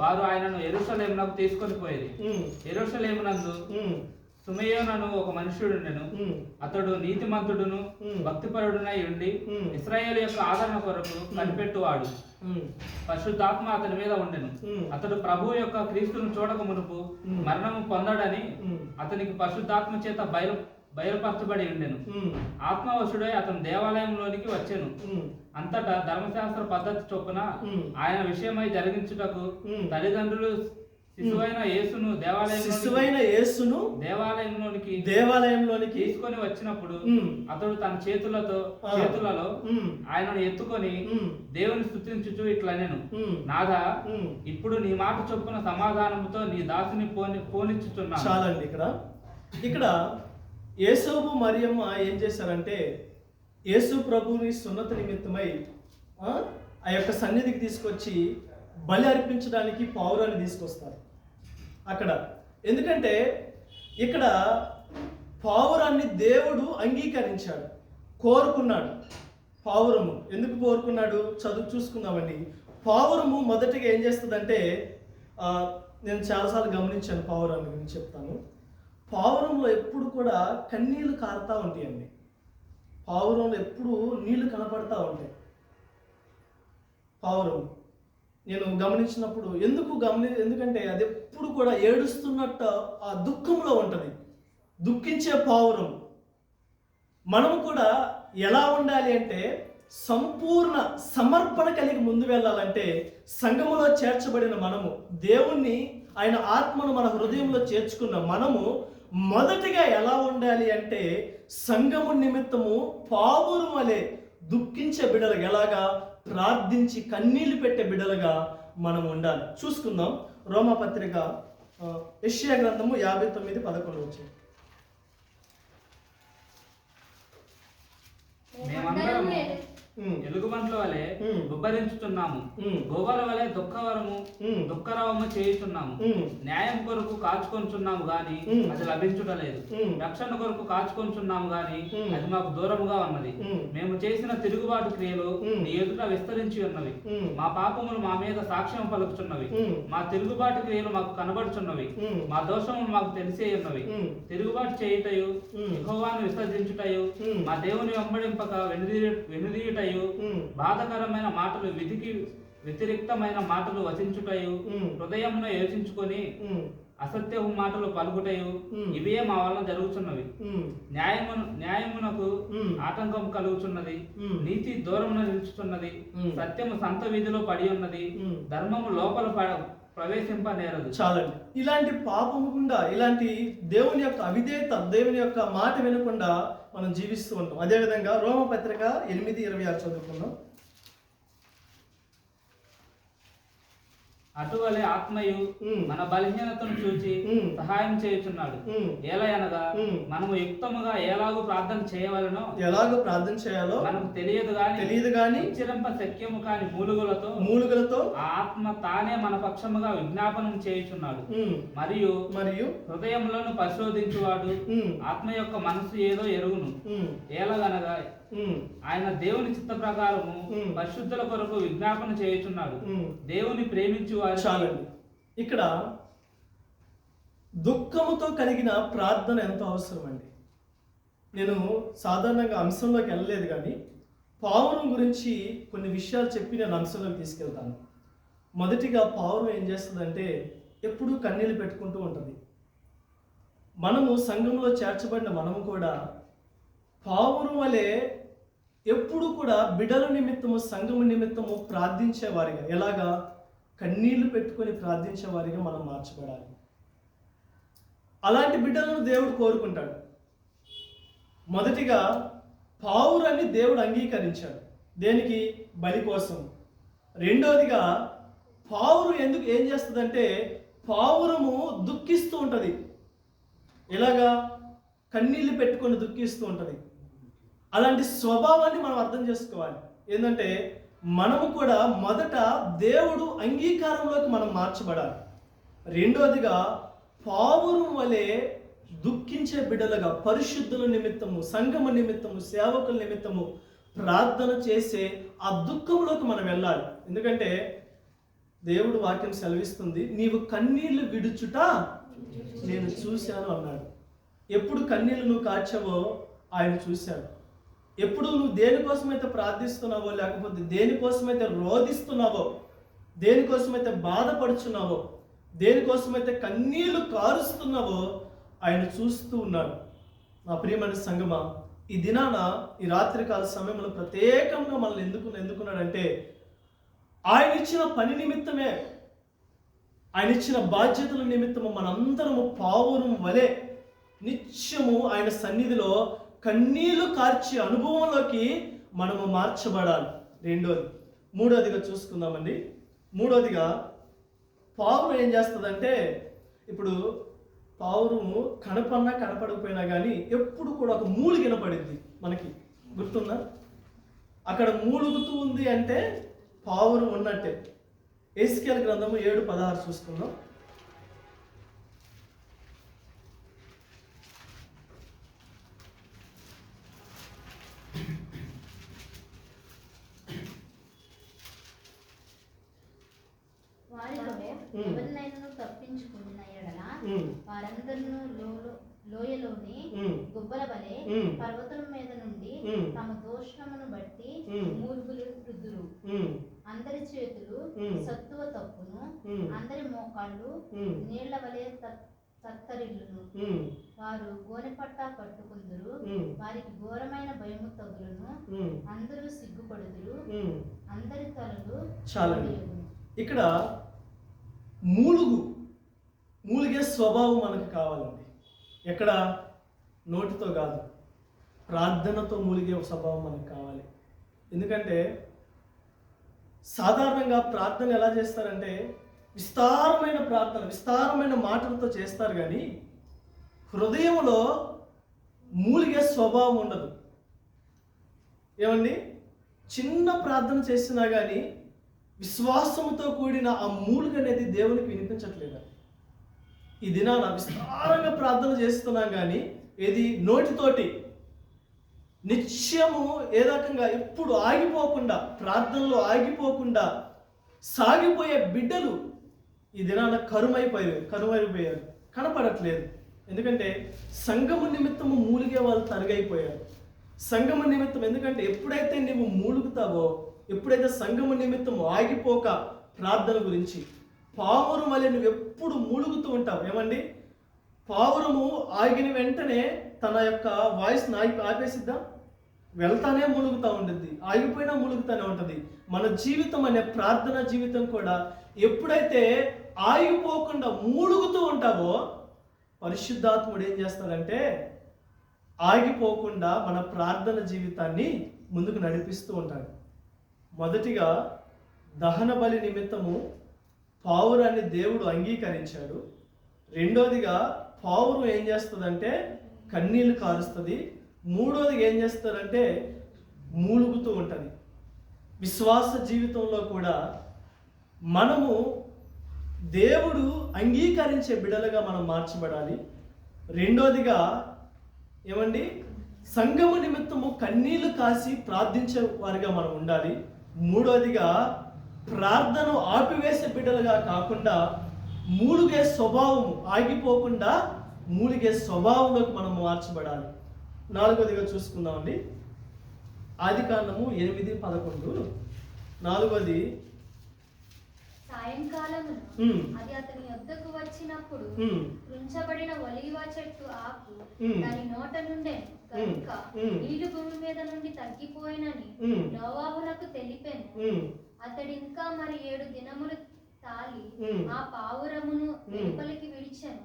వారు ఆయనను యెరూషలేమునకు తీసుకొని పోయేది. యెరూషలేమునందు సుమయోనను ఒక మనుష్యుడుండెను. అతడు నీతిమంతుడును భక్తిపరుడునై ఉండి ఇశ్రాయేలు యొక్క ఆదరణ కొరకు కనిపెట్టువాడు. పరిశుద్ధాత్మ అతని మీద ఉండెను. అతడు ప్రభువు యొక్క క్రీస్తును చూడక మునుపు మరణము పొందడని అతనికి పరిశుద్ధాత్మ చేత బయలుపరచబడి ఉండెను. ఆత్మవశుడై అతను దేవాలయంలోనికి వచ్చెను. అంతటా ధర్మశాస్త్ర పద్ధతి చొప్పున ఆయన విషయమై జరిగించుటకు తల్లిదండ్రులు శిశువైన యేసును దేవాలయంలోనికి తీసుకొని వచ్చినప్పుడు అతడు తన చేతులలో ఆయనను ఎత్తుకొని దేవుని స్తుతించుచు ఇట్లనెను, నాథా, ఇప్పుడు నీ మాట చొప్పున సమాధానముతో నీ దాసుని పోనిచ్చుచున్నాను. చాలండి. ఇక్కడ యేసోబు మరియమ్మ ఏం చేశారంటే యేసు ప్రభువుని సున్నత నిమిత్తమై ఆ యొక్క సన్నిధికి తీసుకొచ్చి బలి అర్పించడానికి పావురాన్ని తీసుకొస్తారు అక్కడ. ఎందుకంటే ఇక్కడ పావురాన్ని దేవుడు అంగీకరించాడు, కోరుకున్నాడు. పావురము ఎందుకు కోరుకున్నాడు చూసుకుందామండి. పావురము మొదటిగా ఏం చేస్తుందంటే, నేను చాలాసార్లు గమనించాను పావురాన్ని గురించి చెప్తాను. పావురంలో ఎప్పుడు కూడా కన్నీళ్లు కారుతూ ఉంటాయండి. పావురంలో ఎప్పుడు నీళ్లు కనపడతా ఉంటాయి. పావురం నేను గమనించినప్పుడు ఎందుకంటే అది ఎప్పుడు కూడా ఏడుస్తున్నట్టు ఆ దుఃఖంలో ఉంటుంది. దుఃఖించే పావురం. మనము కూడా ఎలా ఉండాలి అంటే సంపూర్ణ సమర్పణ కలిగి ముందు వెళ్ళాలంటే సంఘములో చేర్చబడిన మనము, దేవుణ్ణి ఆయన ఆత్మను మన హృదయంలో చేర్చుకున్న మనము మొదటిగా ఎలా ఉండాలి అంటే సంఘము నిమిత్తము పావురం వలె దుఃఖించే బిడ్డలుగా, ఎలాగా ప్రార్థించి కన్నీళ్లు పెట్టే బిడ్డలుగా మనం ఉండాలి. చూసుకుందాం రోమాపత్రిక యెషయా గ్రంథము 59:11 వచ్చింది. మేమందరము ఎలుగుబంట్ల వలె గుబ్బరించుచున్నాము, గోవల వలె దుఃఖరవము చేయుచున్నాము. న్యాయం కొరకు కాచుకొంచున్నాము గాని అది లభించుటలేదు, రక్షణ కొరకు కాచుకొంచున్నాము గాని అది మాకు దూరముగా ఉన్నది. మేము చేసిన తిరుగుబాటు క్రియలు నీ ఎదుట విస్తరించి ఉన్నవి, మా పాపములు మా మీద సాక్ష్యం పలుకుచున్నవి. మా తిరుగుబాటు క్రియలు మాకు కనబడుచున్నవి, మా దోషములు మాకు తెలిసే ఉన్నవి. తిరుగుబాటు చేయుటయు యెహోవాను విసర్జించుటయు మా దేవుని వెంబడింపక వెనుదీయుటయు బాధకరమైన మాటలు విధికి వ్యతిరేక్తమైన మాటలు వచించుటయు హృదయమున యోచించుకొని అసత్యపు మాటలు పలుకుటయు ఇవే మా వలన జరుగుతున్నవి. న్యాయమునకు ఆటంకం కలుగుచున్నది, నీతి దూరమున నిలుచుతున్నది, సత్యము సంత వీధిలో పడి ఉన్నది, ధర్మము లోపల ప్రవేశింపనేరదు. చాలండి. ఇలాంటి పాపము గుండా, ఇలాంటి దేవుని యొక్క అవిధేయత, దేవుని యొక్క మాట వినకుండా మనం జీవిస్తూ ఉంటాం. అదేవిధంగా రోమపత్రిక 8:26 చదువుకుందాం. అటువలే ఆత్మయు మన బలహీనతను చూచి సహాయం చేయుచున్నాడు. ఏలయనగా మనము యుక్తముగా ఎలాగో ప్రార్థన చేయాలో మనకు తెలియదు గాని ఉచ్చరింప శక్యము కాని మూలుగులతో ఆ ఆత్మ తానే మన పక్షముగా విజ్ఞాపనం చేయుచున్నాడు. మరియు హృదయములను పరిశోధించువాడు ఆత్మ యొక్క మనసు ఏదో ఎరుగును. ఏలగనగా ఆయన దేవుని చిత్త ప్రకారము పరిశుద్ధుల కొరకు విజ్ఞాపన చేయుచున్నాడు. దేవుని ప్రేమించు వారు. చాలండి. ఇక్కడ దుఃఖముతో కలిగిన ప్రార్థన ఎంతో అవసరం అండి. నేను సాధారణంగా అంశంలోకి వెళ్ళలేదు, కానీ పావురం గురించి కొన్ని విషయాలు చెప్పి నేను అంశంలోకి తీసుకెళ్తాను. మొదటిగా పావురం ఏం చేస్తుందంటే ఎప్పుడూ కన్నీళ్ళు పెట్టుకుంటూ ఉంటుంది. మనము సంఘంలో చేర్చబడిన మనము కూడా పావురం వలె ఎప్పుడు కూడా బిడ్డల నిమిత్తము, సంఘము నిమిత్తము ప్రార్థించేవారిగా, ఎలాగా కన్నీళ్లు పెట్టుకొని ప్రార్థించేవారిగా మనం మార్చబడాలి. అలాంటి బిడ్డలను దేవుడు కోరుకుంటాడు. మొదటిగా పావురాన్ని దేవుడు అంగీకరించాడు. దేనికి? బలి కోసం. రెండోదిగా పావురం ఏం చేస్తుందంటే పావురము దుఃఖిస్తూ ఉంటుంది. ఎలాగా? కన్నీళ్లు పెట్టుకొని దుఃఖిస్తూ ఉంటుంది. అలాంటి స్వభావాన్ని మనం అర్థం చేసుకోవాలి. ఏంటంటే మనము కూడా మొదట దేవుడు అంగీకారంలోకి మనం మార్చబడాలి. రెండోదిగా పావురం వలె దుఃఖించే బిడ్డలుగా పరిశుద్ధుల నిమిత్తము, సంఘమ నిమిత్తము, సేవకుల నిమిత్తము ప్రార్థన చేసే ఆ దుఃఖంలోకి మనం వెళ్ళాలి. ఎందుకంటే దేవుడు వాక్యం సెలవిస్తుంది, నీవు కన్నీళ్లు విడుచుట నేను చూశాను అన్నాడు. ఎప్పుడు కన్నీళ్లు నువ్వు కార్చావో ఆయన చూశాడు. ఎప్పుడు నువ్వు దేనికోసమైతే ప్రార్థిస్తున్నావో, లేకపోతే దేనికోసమైతే రోధిస్తున్నావో, దేనికోసమైతే బాధపడుచున్నావో, దేనికోసమైతే కన్నీళ్లు కారుస్తున్నావో ఆయన చూస్తూ ఉన్నాడు. నా ప్రియమైన సంగమా, ఈ దినాన ఈ రాత్రికాల సమయంలో ప్రత్యేకంగా మనల్ని ఎందుకున్నాడంటే ఆయన ఇచ్చిన పని నిమిత్తమే, ఆయన ఇచ్చిన బాధ్యతల నిమిత్తము మనందరము పావురం వలె నిత్యము ఆయన సన్నిధిలో కన్నీళ్లు కార్చే అనుభవంలోకి మనము మార్చబడాలి. రెండోది. మూడోదిగా చూసుకుందామండి. మూడోదిగా పావురం ఏం చేస్తుందంటే, ఇప్పుడు పావురము కనపడకపోయినా కానీ ఎప్పుడు కూడా ఒక మూలిగ వినపడింది. మనకి గుర్తుందా? అక్కడ మూలుగుతూ ఉంది అంటే పావురం ఉన్నట్టే. ఎస్కేల్ గ్రంథము 7:16 చూసుకుందాం. వారిలో ఎవరినైనా తప్పించుకున్న ఎడల వారందరూ లోయలోని గుబ్బల వలె పర్వతం మీద నుండి తమ దోషమును బట్టి మూలుగులు రుద్దురు. అందరి చేతులు సత్తువ తప్పును, అందరి మోకాళ్ళు నీళ్ల వలె తత్తరిల్లును. వారు గోనెపట్ట కట్టుకుందురు, వారికి ఘోరమైన భయము తగులును, అందరూ సిగ్గుపడుదురు, అందరి తలలు చాలండి. ఇక్కడ మూలిగే స్వభావం మనకు కావాలండి. ఎక్కడ? నోటితో కాదు, ప్రార్థనతో మూలిగే స్వభావం మనకు కావాలి. ఎందుకంటే సాధారణంగా ప్రార్థన ఎలా చేస్తారంటే విస్తారమైన ప్రార్థన, విస్తారమైన మాటలతో చేస్తారు, కానీ హృదయంలో మూలిగే స్వభావం ఉండదు. ఏమండి? చిన్న ప్రార్థన చేసినా కానీ విశ్వాసముతో కూడిన ఆ మూలుగ అనేది దేవునికి వినిపించట్లేదు. ఈ దినాన విస్తారంగా ప్రార్థన చేస్తున్నాం కానీ ఏది? నోటితోటి నిత్యము ఏ రకంగా ఎప్పుడు ఆగిపోకుండా, ప్రార్థనలో ఆగిపోకుండా సాగిపోయే బిడ్డలు ఈ దినాన కరువైపోయారు, కనపడట్లేదు. ఎందుకంటే సంఘము నిమిత్తము మూలిగే వాళ్ళు తరుగైపోయారు. సంఘము నిమిత్తం, ఎందుకంటే ఎప్పుడైతే నువ్వు మూలుగుతావో, ఎప్పుడైతే సంఘము నిమిత్తము ఆగిపోక ప్రార్థన గురించి, పావురం వలె నువ్వు ఎప్పుడు మూలుగుతూ ఉంటావు. ఏమండి? పావురము ఆగిన వెంటనే తన యొక్క వాయిస్ని ఆపేసిద్దా? వెళ్తానే మూలుగుతూ ఉంటుంది, ఆగిపోయినా మూలుగుతూనే ఉంటుంది. మన జీవితం అనే ప్రార్థన జీవితం కూడా ఎప్పుడైతే ఆగిపోకుండా మూలుగుతూ ఉంటావో, పరిశుద్ధాత్ముడు ఏం చేస్తాడంటే ఆగిపోకుండా మన ప్రార్థన జీవితాన్ని ముందుకు నడిపిస్తూ ఉంటాడు. మొదటిగా దహన బలి నిమిత్తము పావురాన్ని దేవుడు అంగీకరించాడు. రెండోదిగా పావురం ఏం చేస్తుందంటే కన్నీళ్లు కారుస్తుంది. మూడోదిగా ఏం చేస్తారంటే మూలుగుతూ ఉంటుంది. విశ్వాస జీవితంలో కూడా మనము దేవుడు అంగీకరించే బిడ్డలుగా మనం మార్చబడాలి. రెండోదిగా ఏమండి? సంఘము నిమిత్తము కన్నీళ్లు కాసి ప్రార్థించే వారిగా మనం ఉండాలి. మూడోదిగా ప్రార్థన ఆపివేసే బిడ్డలుగా కాకుండా మూలుగే స్వభావం, ఆగిపోకుండా మూలిగే స్వభావంలోకి మనం మార్చబడాలి. నాలుగోదిగా చూసుకుందామండి. ఆదికాండము 8:11. నాలుగోది, సాయంకాలమున అది అతని యొద్దకు వచ్చినప్పుడు ఉంచబడిన ఒలీవ చెట్టు ఆకు దాని నోట నుండే కనుక నీళ్లు భూమి మీద నుండి తగ్గిపోయినని నోవాహునకు తెలిపెను. అతడు ఇంకా మరి 7 దినములు తాలి ఆ పావురమును వెలుపలికి విడిచెను.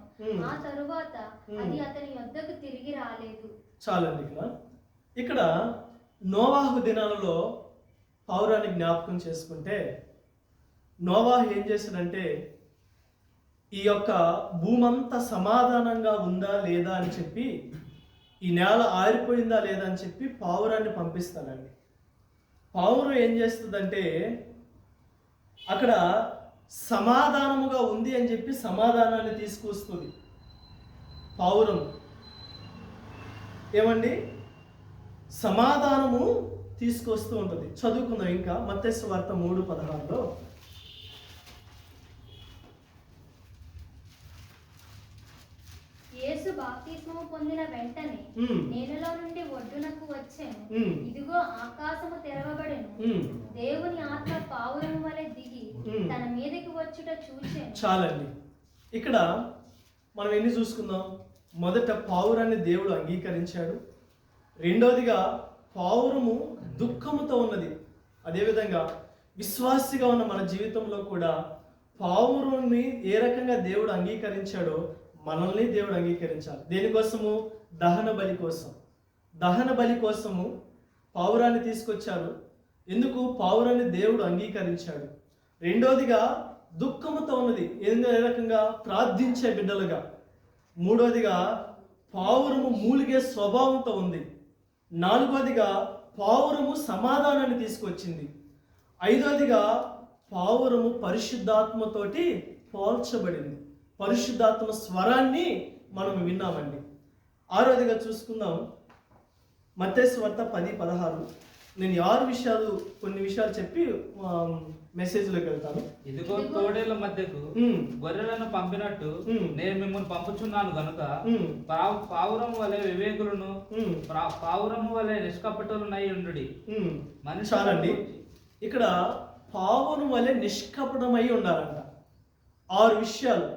ఆ తరువాత అది అతని యొద్దకు తిరిగి రాలేదు. చాలండి. ఇక్కడ నోవాహు దినాలలో పౌరాన్ని జ్ఞాపకం చేసుకుంటే, నోవాహు ఏం చేశాడంటే ఈ యొక్క భూమంతా సమాధానంగా ఉందా లేదా అని చెప్పి, ఈ నేల ఆరిపోయిందా లేదా అని చెప్పి పావురాన్ని పంపిస్తాడండి. పావురం ఏం చేస్తుందంటే అక్కడ సమాధానముగా ఉంది అని చెప్పి సమాధానాన్ని తీసుకొస్తుంది. పావురం ఏమండి సమాధానము తీసుకొస్తూ ఉంటుంది. చదువుకుందాం ఇంకా మత్తయి సువార్త 3:16లో. యేసు బాప్తిస్మము పొందిన వెంటనే నేలలో నుండి ఒడ్డునకు వచ్చాను. ఇదిగో ఆకాశము తెరవబడెను. దేవుని ఆత్మ పావురము వలె దిగి తన మీదకి వచ్చుట చూచాను. చాలండి. ఇక్కడ మనం ఎన్ని చూసుకుందాం. మొదట పావురాన్ని దేవుడు అంగీకరించాడు. రెండోదిగా పావురము దుఃఖముతో ఉన్నది. అదేవిధంగా విశ్వాసిగా ఉన్న మన జీవితంలో కూడా పావురాన్ని ఏ రకంగా దేవుడు అంగీకరించాడో మనల్ని దేవుడు అంగీకరించాలి. దేనికోసము? దహన బలి కోసం. దహన బలి కోసము పావురాన్ని తీసుకొచ్చారు. ఎందుకు? పావురాన్ని దేవుడు అంగీకరించాడు. రెండోదిగా దుఃఖముతో ఉన్నది. ఏ రకంగా? ప్రార్థించే బిడ్డలుగా. మూడోదిగా పావురము మూలిగే స్వభావంతో ఉంది. నాలుగోదిగా పావురము సమాధానాన్ని తీసుకొచ్చింది. ఐదోదిగా పావురము పరిశుద్ధాత్మతోటి పోల్చబడింది. పరిశుద్ధాత్మ స్వరాన్ని మనం విన్నామండి. ఆరోదిగా చూసుకుందాం మత్తయి సువార్త 10:16. నేను 6 కొన్ని విషయాలు చెప్పి మెసేజ్లోకి వెళ్తాను. ఇదిగో తోడేళ్ల మధ్యకు గొర్రెలను పంపినట్టు నేను మిమ్మల్ని పంపుచున్నాను గనుక పావురము వలె వివేకులను పావురము వలె నిష్కపటులనై ఉండుడి. చాలండి. ఇక్కడ పావురం వలె నిష్కపటమై ఉండాలంట. 6 విషయాలు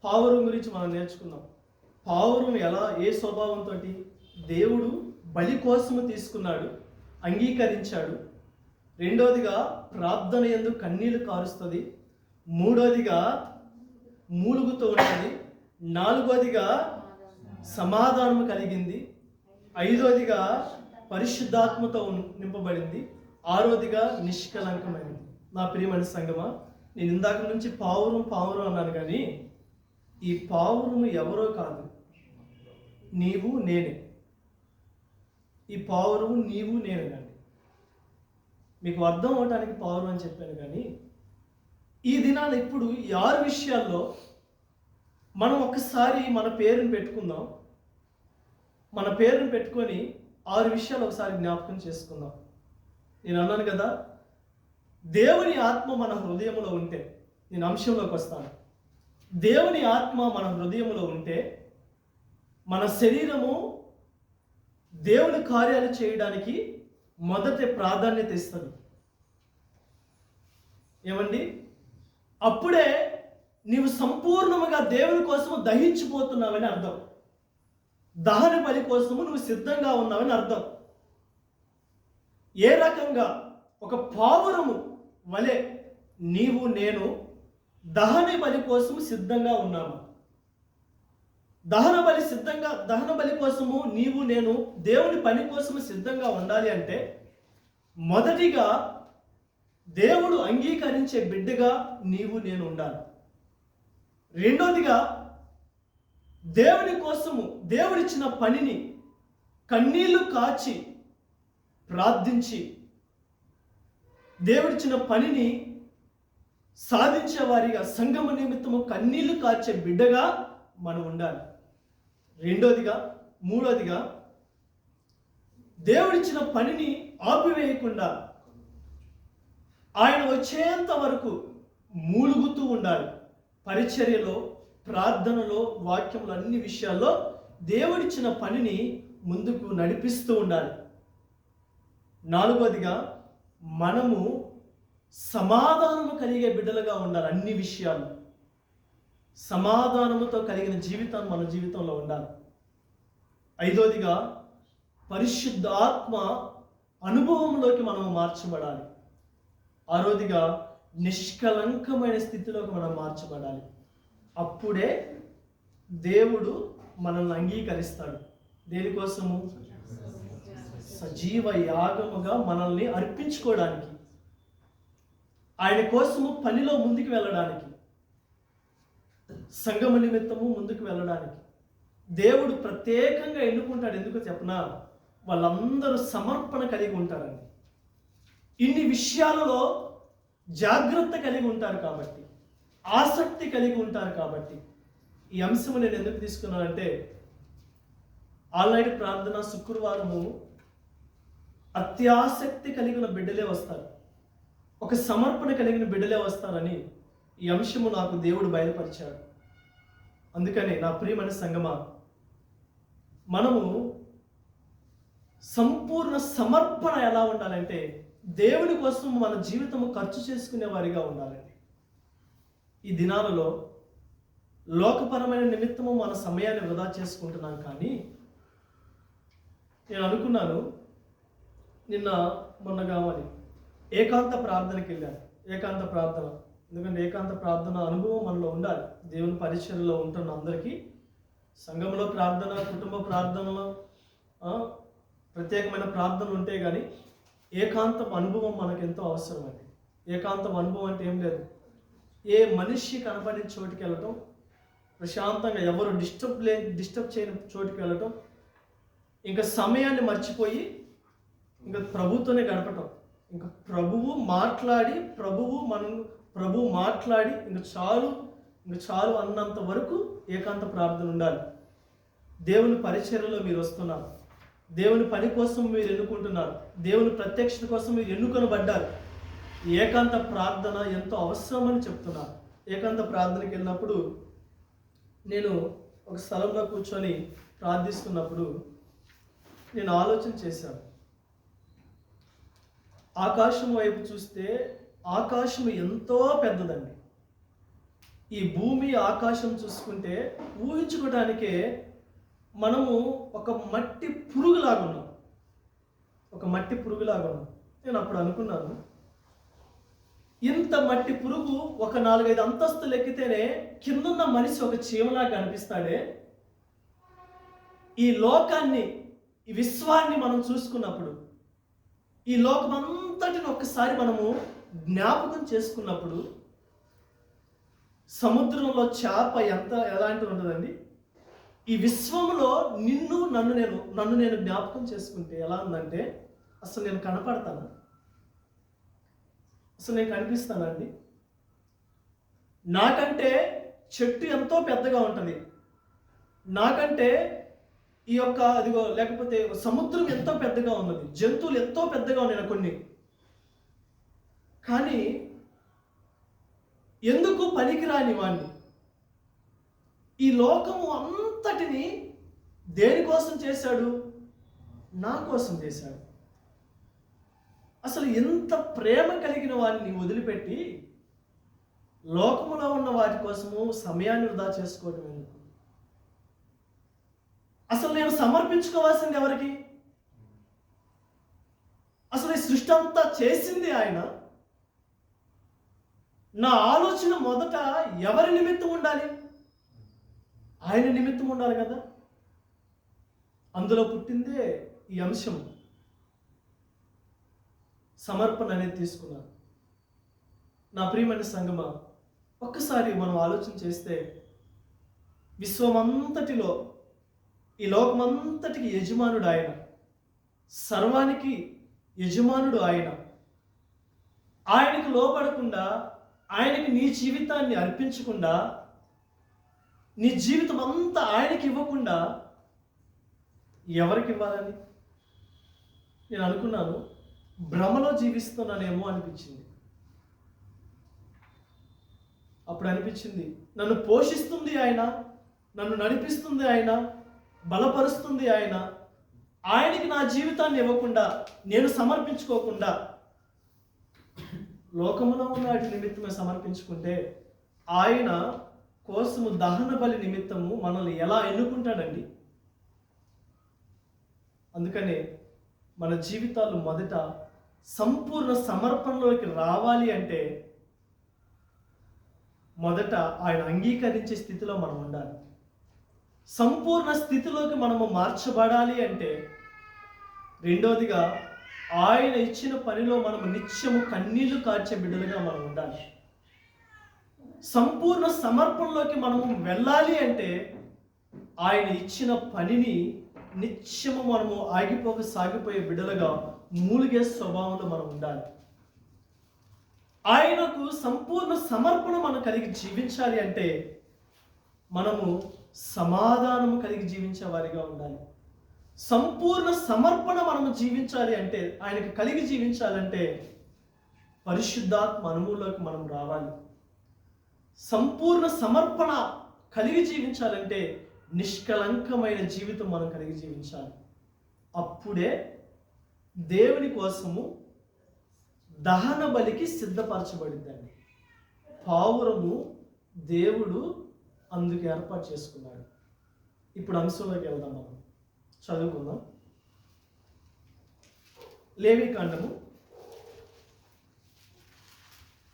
పావురం గురించి మనం నేర్చుకున్నాం. పావురం ఎలా, ఏ స్వభావంతో? దేవుడు బలి కోసము తీసుకున్నాడు, అంగీకరించాడు. రెండోదిగా ప్రార్థన యందు కన్నీళ్లు కారుస్తుంది. మూడోదిగా మూలుగుతూ ఉంటుంది. నాలుగోదిగా సమాధానము కలిగింది. ఐదోదిగా పరిశుద్ధాత్మతో నింపబడింది. ఆరోదిగా నిష్కలంకమైనది. నా ప్రియమైన సంగమా, నేను ఇందాక నుంచి పావురం అన్నాను, కానీ ఈ పావురము ఎవరో కాదు, నీవు నేనే. ఈ పావురము నీవు నేనేనండి. మీకు అర్థం అవటానికి పావురం అని చెప్పాను, కానీ ఈ దినాన ఇప్పుడు ఈ 6 విషయాల్లో మనం ఒకసారి మన పేరుని పెట్టుకుందాం. మన పేరుని పెట్టుకొని 6 విషయాలు ఒకసారి జ్ఞాపకం చేసుకుందాం. నేను అన్నాను కదా, దేవుని ఆత్మ మన హృదయంలో ఉంటే, నేను అంశంలోకి వస్తాను. దేవుని ఆత్మ మన హృదయంలో ఉంటే మన శరీరము దేవుని కార్యాలు చేయడానికి మొదటి ప్రాధాన్యత ఇస్తుంది. ఏమండి? అప్పుడే నీవు సంపూర్ణముగా దేవుని కోసము దహించిపోతున్నావని అర్థం. దహన బలి కోసము నువ్వు సిద్ధంగా ఉన్నావని అర్థం. ఏ రకంగా? ఒక పావురము వలె నీవు నేను దహన బలి కోసం సిద్ధంగా ఉన్నాము. దహన బలి కోసము నీవు నేను దేవుని పని కోసము సిద్ధంగా ఉండాలి అంటే మొదటిగా దేవుడు అంగీకరించే బిడ్డగా నీవు నేను ఉండాలి. రెండోదిగా దేవుని కోసము దేవుడిచ్చిన పనిని కన్నీళ్లు కాచి ప్రార్థించి దేవుడిచ్చిన పనిని సాధించే వారిగా, సంఘము నిమిత్తము కన్నీళ్లు కాచే బిడ్డగా మనం ఉండాలి. మూడోదిగా దేవుడిచ్చిన పనిని ఆపివేయకుండా ఆయన వచ్చేంత వరకు మూలుగుతూ ఉండాలి. పరిచర్యలో, ప్రార్థనలో, వాక్యములు, అన్ని విషయాల్లో దేవుడిచ్చిన పనిని ముందుకు నడిపిస్తూ ఉండాలి. నాలుగోదిగా మనము సమాధానము కలిగే బిడ్డలుగా ఉండాలి. అన్ని విషయాలు సమాధానముతో కలిగిన జీవితాన్ని మన జీవితంలో ఉండాలి. ఐదోదిగా పరిశుద్ధ ఆత్మ అనుభవంలోకి మనం మార్చబడాలి. ఆరోదిగా నిష్కలంకమైన స్థితిలోకి మనం మార్చబడాలి. అప్పుడే దేవుడు మనల్ని అంగీకరిస్తాడు. దేనికోసము? సజీవ యాగముగా మనల్ని అర్పించుకోవడానికి, ఆయన కోసము పనిలో ముందుకు వెళ్ళడానికి, సంఘము నిమిత్తము ముందుకు వెళ్ళడానికి దేవుడు ప్రత్యేకంగా ఎన్నుకుంటాడు. ఎందుకు చెప్పనా? వాళ్ళందరూ సమర్పణ కలిగి ఉంటారండి. ఇన్ని విషయాలలో జాగ్రత్త కలిగి ఉంటారు కాబట్టి, ఆసక్తి కలిగి ఉంటారు కాబట్టి. ఈ అంశము నేను ఎందుకు తీసుకున్నానంటే, ఆల్రెడీ ప్రార్థన శుక్రవారము అత్యాసక్తి కలిగిన బిడ్డలే వస్తారు, ఒక సమర్పణ కలిగిన బిడ్డలే వస్తారని ఈ అంశము నాకు దేవుడు బయలుపరిచాడు. అందుకని నా ప్రియమైన సంగమా, మనము సంపూర్ణ సమర్పణ ఎలా ఉండాలంటే, దేవుని కోసం మన జీవితము ఖర్చు చేసుకునే వారిగా ఉండాలండి. ఈ దినాలలో లోకపరమైన నిమిత్తము మన సమయాన్ని వృధా చేసుకుంటున్నాం. కానీ నేను అనుకున్నాను, నిన్న మొన్న కావాలి ఏకాంత ప్రార్థనకి వెళ్ళాను. ఏకాంత ప్రార్థన, ఎందుకంటే ఏకాంత ప్రార్థన అనుభవం మనలో ఉండాలి. దేవుని పరిచర్యలో ఉంటున్న అందరికీ సంఘంలో ప్రార్థన, కుటుంబ ప్రార్థనలో ప్రత్యేకమైన ప్రార్థనలు ఉంటే కానీ ఏకాంతం అనుభవం మనకు ఎంతో అవసరం అండి. ఏకాంతం అనుభవం అంటే ఏం లేదు, ఏ మనిషి కనపడిన చోటుకి వెళ్ళటం, ప్రశాంతంగా ఎవరు డిస్టర్బ్ చేయని చోటుకి వెళ్ళటం, ఇంకా సమయాన్ని మర్చిపోయి ఇంకా ప్రభుతోనే గడపటం, ఇంకా ప్రభువు మాట్లాడి ఇంకా చాలు అన్నంత వరకు ఏకాంత ప్రార్థన ఉండాలి. దేవుని పరిచర్యలో మీరు వస్తున్నారు, దేవుని పని కోసం మీరు ఎన్నుకుంటున్నారు, దేవుని ప్రత్యక్షత కోసం మీరు ఎన్నుకొనబడ్డారు. ఏకాంత ప్రార్థన ఎంతో అవసరమని చెప్తున్నారు. ఏకాంత ప్రార్థనకి వెళ్ళినప్పుడు నేను ఒక స్థలంలో కూర్చొని ప్రార్థిస్తున్నప్పుడు నేను ఆలోచన చేశాను. ఆకాశం వైపు చూస్తే ఆకాశం ఎంతో పెద్దదండి. ఈ భూమి ఆకాశం చూసుకుంటే ఊహించుకోవడానికే మనము ఒక మట్టి పురుగులాగా ఉన్నాం. నేను అప్పుడు అనుకున్నాను, ఇంత మట్టి పురుగు ఒక 4-5 అంతస్తులు ఎక్కితేనే కిందున్న మనిషి ఒక చీమలాగా కనిపిస్తాడే. ఈ లోకాన్ని, ఈ విశ్వాన్ని మనం చూసుకున్నప్పుడు, ఈ లోకం అంతటిని ఒక్కసారి మనము జ్ఞాపకం చేసుకున్నప్పుడు, సముద్రంలో చేప ఎలాంటి ఉంటుందండి, ఈ విశ్వంలో నన్ను నేను జ్ఞాపకం చేసుకుంటే ఎలా ఉందంటే, అసలు నేను కనపడతానా? అసలు నేను కనిపిస్తానండి? నాకంటే చెట్టు ఎంతో పెద్దగా ఉంటుంది, నాకంటే లేకపోతే సముద్రం ఎంతో పెద్దగా ఉన్నది, జంతువులు ఎంతో పెద్దగా ఉన్నాయి కొన్ని. కానీ ఎందుకు పనికిరాని వాణ్ణి ఈ లోకము అంతటిని దేనికోసం చేశాడు? నా కోసం చేశాడు. అసలు ఎంత ప్రేమ కలిగిన వారిని వదిలిపెట్టి లోకములో ఉన్న వారి కోసము సమయాన్ని వృధా చేసుకోవడం ఎందుకు? అసలు నేను సమర్పించుకోవాల్సింది ఎవరికి? అసలు ఈ సృష్టి అంతా చేసింది ఆయన. నా ఆలోచన మొదట ఎవరి నిమిత్తం ఉండాలి? ఆయన నిమిత్తం ఉండాలి కదా. అందులో పుట్టిందే ఈ అంశం, సమర్పణ అనేది తీసుకున్నాను. నా ప్రియమైన సంగమా, ఒక్కసారి మనం ఆలోచన చేస్తే విశ్వమంతటిలో, ఈ లోకమంతటికి యజమానుడు ఆయన, సర్వానికి యజమానుడు ఆయన. ఆయనకు లోబడకుండా, ఆయనకి నీ జీవితాన్ని అర్పించకుండా, నీ జీవితం అంతా ఆయనకి ఇవ్వకుండా ఎవరికి ఇవ్వాలని నేను అనుకున్నాను. భ్రమలో జీవిస్తున్నానేమో అనిపించింది. అప్పుడు అనిపించింది, నన్ను పోషిస్తుంది ఆయన, నన్ను నడిపిస్తుంది ఆయన, బలపరుస్తుంది ఆయన. ఆయనకి నా జీవితాన్ని ఇవ్వకుండా, నేను సమర్పించుకోకుండా లోకములో ఉన్న వాటి నిమిత్తమే సమర్పించుకుంటే, ఆయన కోసము దహన బలి నిమిత్తము మనల్ని ఎలా ఎన్నుకుంటాడండి? అందుకనే మన జీవితాలు మొదట సంపూర్ణ సమర్పణలోకి రావాలి అంటే మొదట ఆయన అంగీకరించే స్థితిలో మనం ఉండాలి. సంపూర్ణ స్థితిలోకి మనము మార్చబడాలి అంటే, రెండోదిగా ఆయన ఇచ్చిన పనిలో మనము నిత్యము కన్నీళ్లు కార్చే బిడ్డలుగా మనం ఉండాలి. సంపూర్ణ సమర్పణలోకి మనము వెళ్ళాలి అంటే ఆయన ఇచ్చిన పనిని నిత్యము మనము ఆగిపోక సాగిపోయే బిడ్డలుగా మూలిగే స్వభావంలో మనం ఉండాలి. ఆయనకు సంపూర్ణ సమర్పణ మనం కలిగి జీవించాలి అంటే మనము సమాధానము కలిగి జీవించే వారిగా ఉండాలి. సంపూర్ణ సమర్పణ మనము జీవించాలి అంటే, ఆయనకు కలిగి జీవించాలంటే పరిశుద్ధాత్మ అనుభవంలోకి మనం రావాలి. సంపూర్ణ సమర్పణ కలిగి జీవించాలంటే నిష్కలంకమైన జీవితం మనం కలిగి జీవించాలి. అప్పుడే దేవుని కోసము దహన బలికి సిద్ధపరచబడిందండి. పావురము దేవుడు అందుకు ఏర్పాటు చేసుకున్నాడు. ఇప్పుడు అంశంలోకి వెళ్దాం, మనం చదువుకుందాం. లేవీకాండము,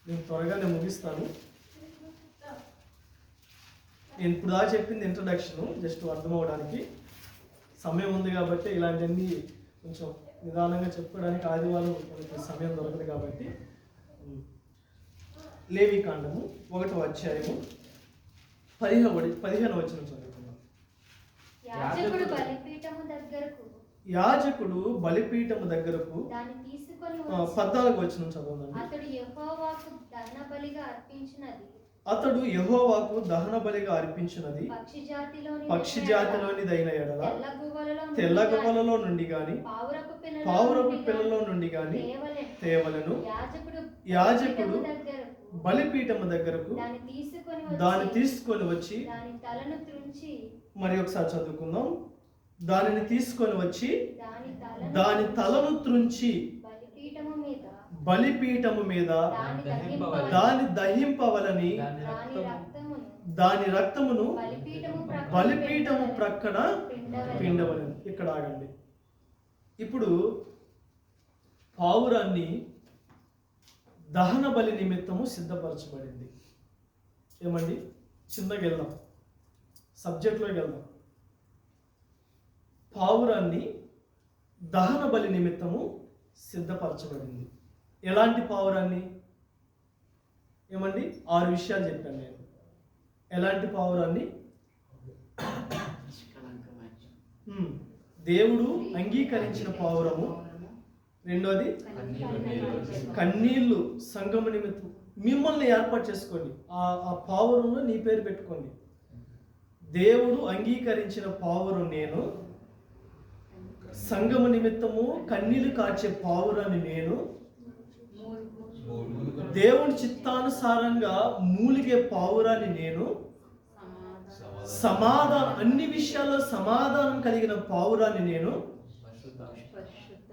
నేను త్వరగానే ముగిస్తాను. నేను ఇప్పుడు దాకా చెప్పింది ఇంట్రడక్షన్, జస్ట్ అర్థం అవడానికి సమయం ఉంది కాబట్టి ఇలాంటివన్నీ కొంచెం నిదానంగా చెప్పుకోవడానికి ఆదివారం మనకి సమయం దొరకదు కాబట్టి. లేవీకాండము 1వ అధ్యాయము 15వ వచనం చదువుకుందాం. యాజకుడు బలిపీఠము దగ్గరకు దాన్ని తీసుకొని 14వ వచనం చదవండి. అతడు యెహోవాకు దహన బలిగా అతడు యెహోవాకు దహన బలిగా అర్పించినది అర్పించినది పక్షి జాతిలోనిదైన ఎడల తెల్ల తెల్ల గువ్వలలో గువ్వలలో నుండి గాని పావురపు పిల్లలో నుండి గాని తేవలను యాజకుడు బలిపీఠము దగ్గరకు దాన్ని తీసుకొని వచ్చి, మరి ఒకసారి చదువుకుందాం. దానిని తీసుకొని వచ్చి దాని తలను త్రుంచి బలిపీఠము మీద దాని దహింపవలని దాని రక్తమును బలిపీఠము ప్రక్కన పిండవలని. ఇక్కడ ఆగండి. ఇప్పుడు పావురాన్ని దహన బలి నిమిత్తము సిద్ధపరచబడింది. ఏమండి, చిన్నగా వెళ్దాం, సబ్జెక్ట్లోకి వెళ్దాం. పావురాన్ని దహన బలి నిమిత్తము సిద్ధపరచబడింది. ఎలాంటి పావురాన్ని? ఏమండి, 6 విషయాలు చెప్పాను నేను. ఎలాంటి పావురాన్ని? దేవుడు అంగీకరించిన పావురము. రెండోది కన్నీళ్లు సంగమ నిమిత్తం. మిమ్మల్ని ఏర్పాటు చేసుకోండి, ఆ పావురంలో నీ పేరు పెట్టుకోండి. దేవుడు అంగీకరించిన పావురం నేను, సంగమ నిమిత్తము కన్నీళ్లు కార్చే పావురాన్ని నేను, దేవుని చిత్తానుసారంగా మూలిగే పావురాన్ని నేను, సమాధానం అన్ని విషయాల్లో సమాధానం కలిగిన పావురాన్ని నేను,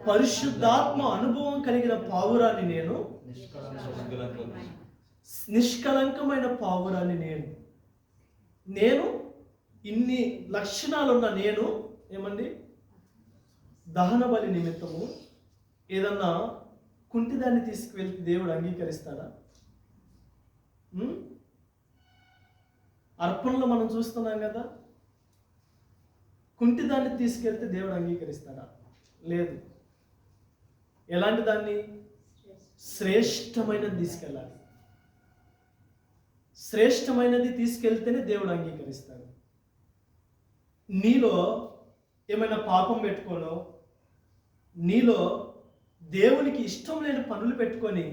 పరిశుద్ధాత్మ అనుభవం కలిగిన పావురాన్ని నేను, నిష్కలంకమైన పావురాన్ని నేను ఇన్ని లక్షణాలున్న నేను ఏమండి దహన బలి నిమిత్తము ఏదన్నా కుంటిదాన్ని తీసుకువెళ్తే దేవుడు అంగీకరిస్తాడా? అర్పణలో మనం చూస్తున్నాం కదా, కుంటిదాన్ని తీసుకెళ్తే దేవుడు అంగీకరిస్తాడా? లేదు. ఎలాంటి దాన్ని? శ్రేష్టమైనది తీసుకెళ్ళాలి. శ్రేష్టమైనది తీసుకెళ్తేనే దేవుడు అంగీకరిస్తాడు. నీలో ఏమైనా పాపం పెట్టుకోనో, నీలో దేవునికి ఇష్టం లేని పనులు పెట్టుకొని,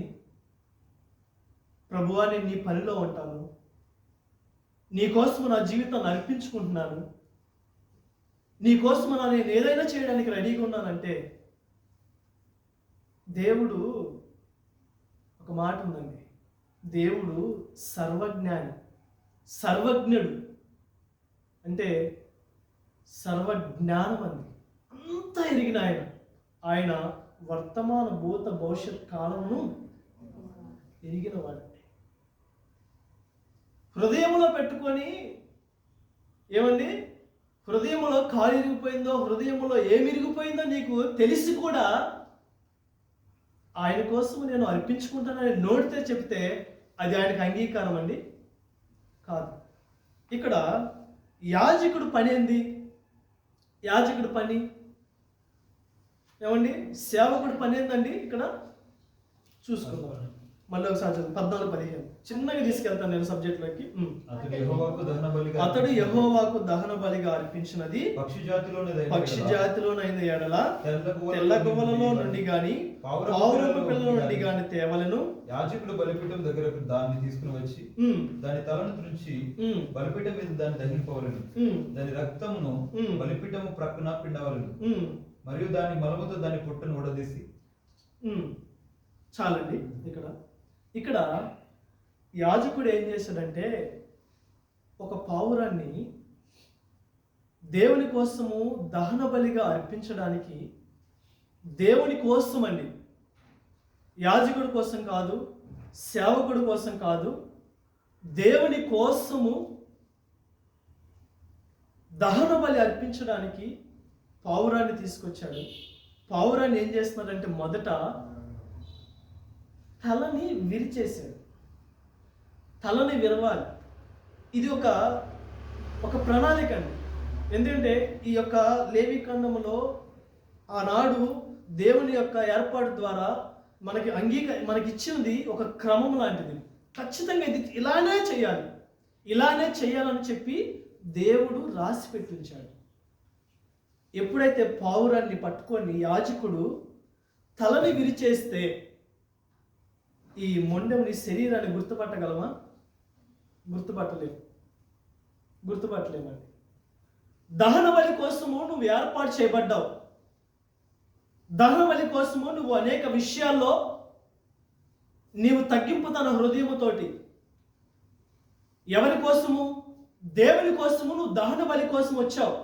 ప్రభువా నేను నీ పనిలో ఉంటాను, నీకోసం నా జీవితాన్ని అర్పించుకుంటున్నాను, నీకోసం నేను ఏదైనా చేయడానికి రెడీగా ఉన్నానంటే, దేవుడు ఒక మాట ఉందండి, దేవుడు సర్వజ్ఞాని, సర్వజ్ఞుడు. అంటే సర్వజ్ఞానం అంది, అంతా ఎరిగిన ఆయన వర్తమాన భూత భవిష్యత్ కాలమును ఎరిగిన వాడు. హృదయంలో పెట్టుకొని ఏమండి, హృదయంలో కాలు ఇరిగిపోయిందో, హృదయంలో ఏమి ఇరిగిపోయిందో నీకు తెలిసి కూడా ఆయన కోసం నేను అర్పించుకుంటానని నోటితో చెప్తే అది ఆయనకు అంగీకారం అండి? కాదు. ఇక్కడ యాజకుడు పని ఏంది? యాజకుడు పని ఏమండి? సేవకుడు పని ఏందండి? ఇక్కడ చూసుకుందాం. మళ్ళీ ఒకసారి 14-15 చిన్నగా తీసుకెళ్తాను నేను సబ్జెక్ట్లోకి. అతడు యెహోవాకు దహన బలిగా అర్పించినది పక్షి జాతిలోనైన ఎడల తెల్ల గువ్వలలో నుండి గాని పావురపు పిల్లల నుండి గాని తేవలను. యాజకుడు బలిపీఠం దగ్గర దాన్ని తీసుకుని వచ్చి దాని తలను త్రుంచి బలిపీఠం మీద దాన్ని దహింపవలను. దాని రక్తమును బలిపీఠము ప్రక్కన పిండవలను. మరియు దాని మలముతో దాని పొట్టును ఊడదీసి. చాలండి. ఇక్కడ యాజకుడు ఏం చేశాడంటే ఒక పావురాన్ని దేవుని కోసము దహన బలిగా అర్పించడానికి, దేవుని కోసం అండి, యాజకుడి కోసం కాదు, సేవకుడి కోసం కాదు, దేవుని కోసము దహన బలి అర్పించడానికి పావురాన్ని తీసుకొచ్చాడు. పావురాన్ని ఏం చేస్తున్నాడంటే మొదట తలని విరిచేశాడు. తలని విరవాలి. ఇది ఒక ప్రణాళిక అండి. ఎందుకంటే ఈ యొక్క లేవికాండములో ఆనాడు దేవుని యొక్క ఏర్పాటు ద్వారా మనకి ఇచ్చినది ఒక క్రమం లాంటిది. ఖచ్చితంగా ఇది ఇలానే చేయాలని చెప్పి దేవుడు రాసి పెట్టించాడు. ఎప్పుడైతే పావురాన్ని పట్టుకొని యాజకుడు తలని విరిచేస్తే ఈ మొండెముని శరీరాన్ని గుర్తుపట్టగలమా? గుర్తుపట్టలేమండి. దహన బలి కోసము నువ్వు ఏర్పాటు చేయబడ్డావు. దహన బలి కోసము నువ్వు అనేక విషయాల్లో నీవు తగ్గింపు తన హృదయముతోటి ఎవరి కోసము? దేవుని కోసము నువ్వు దహన బలి కోసం వచ్చావు.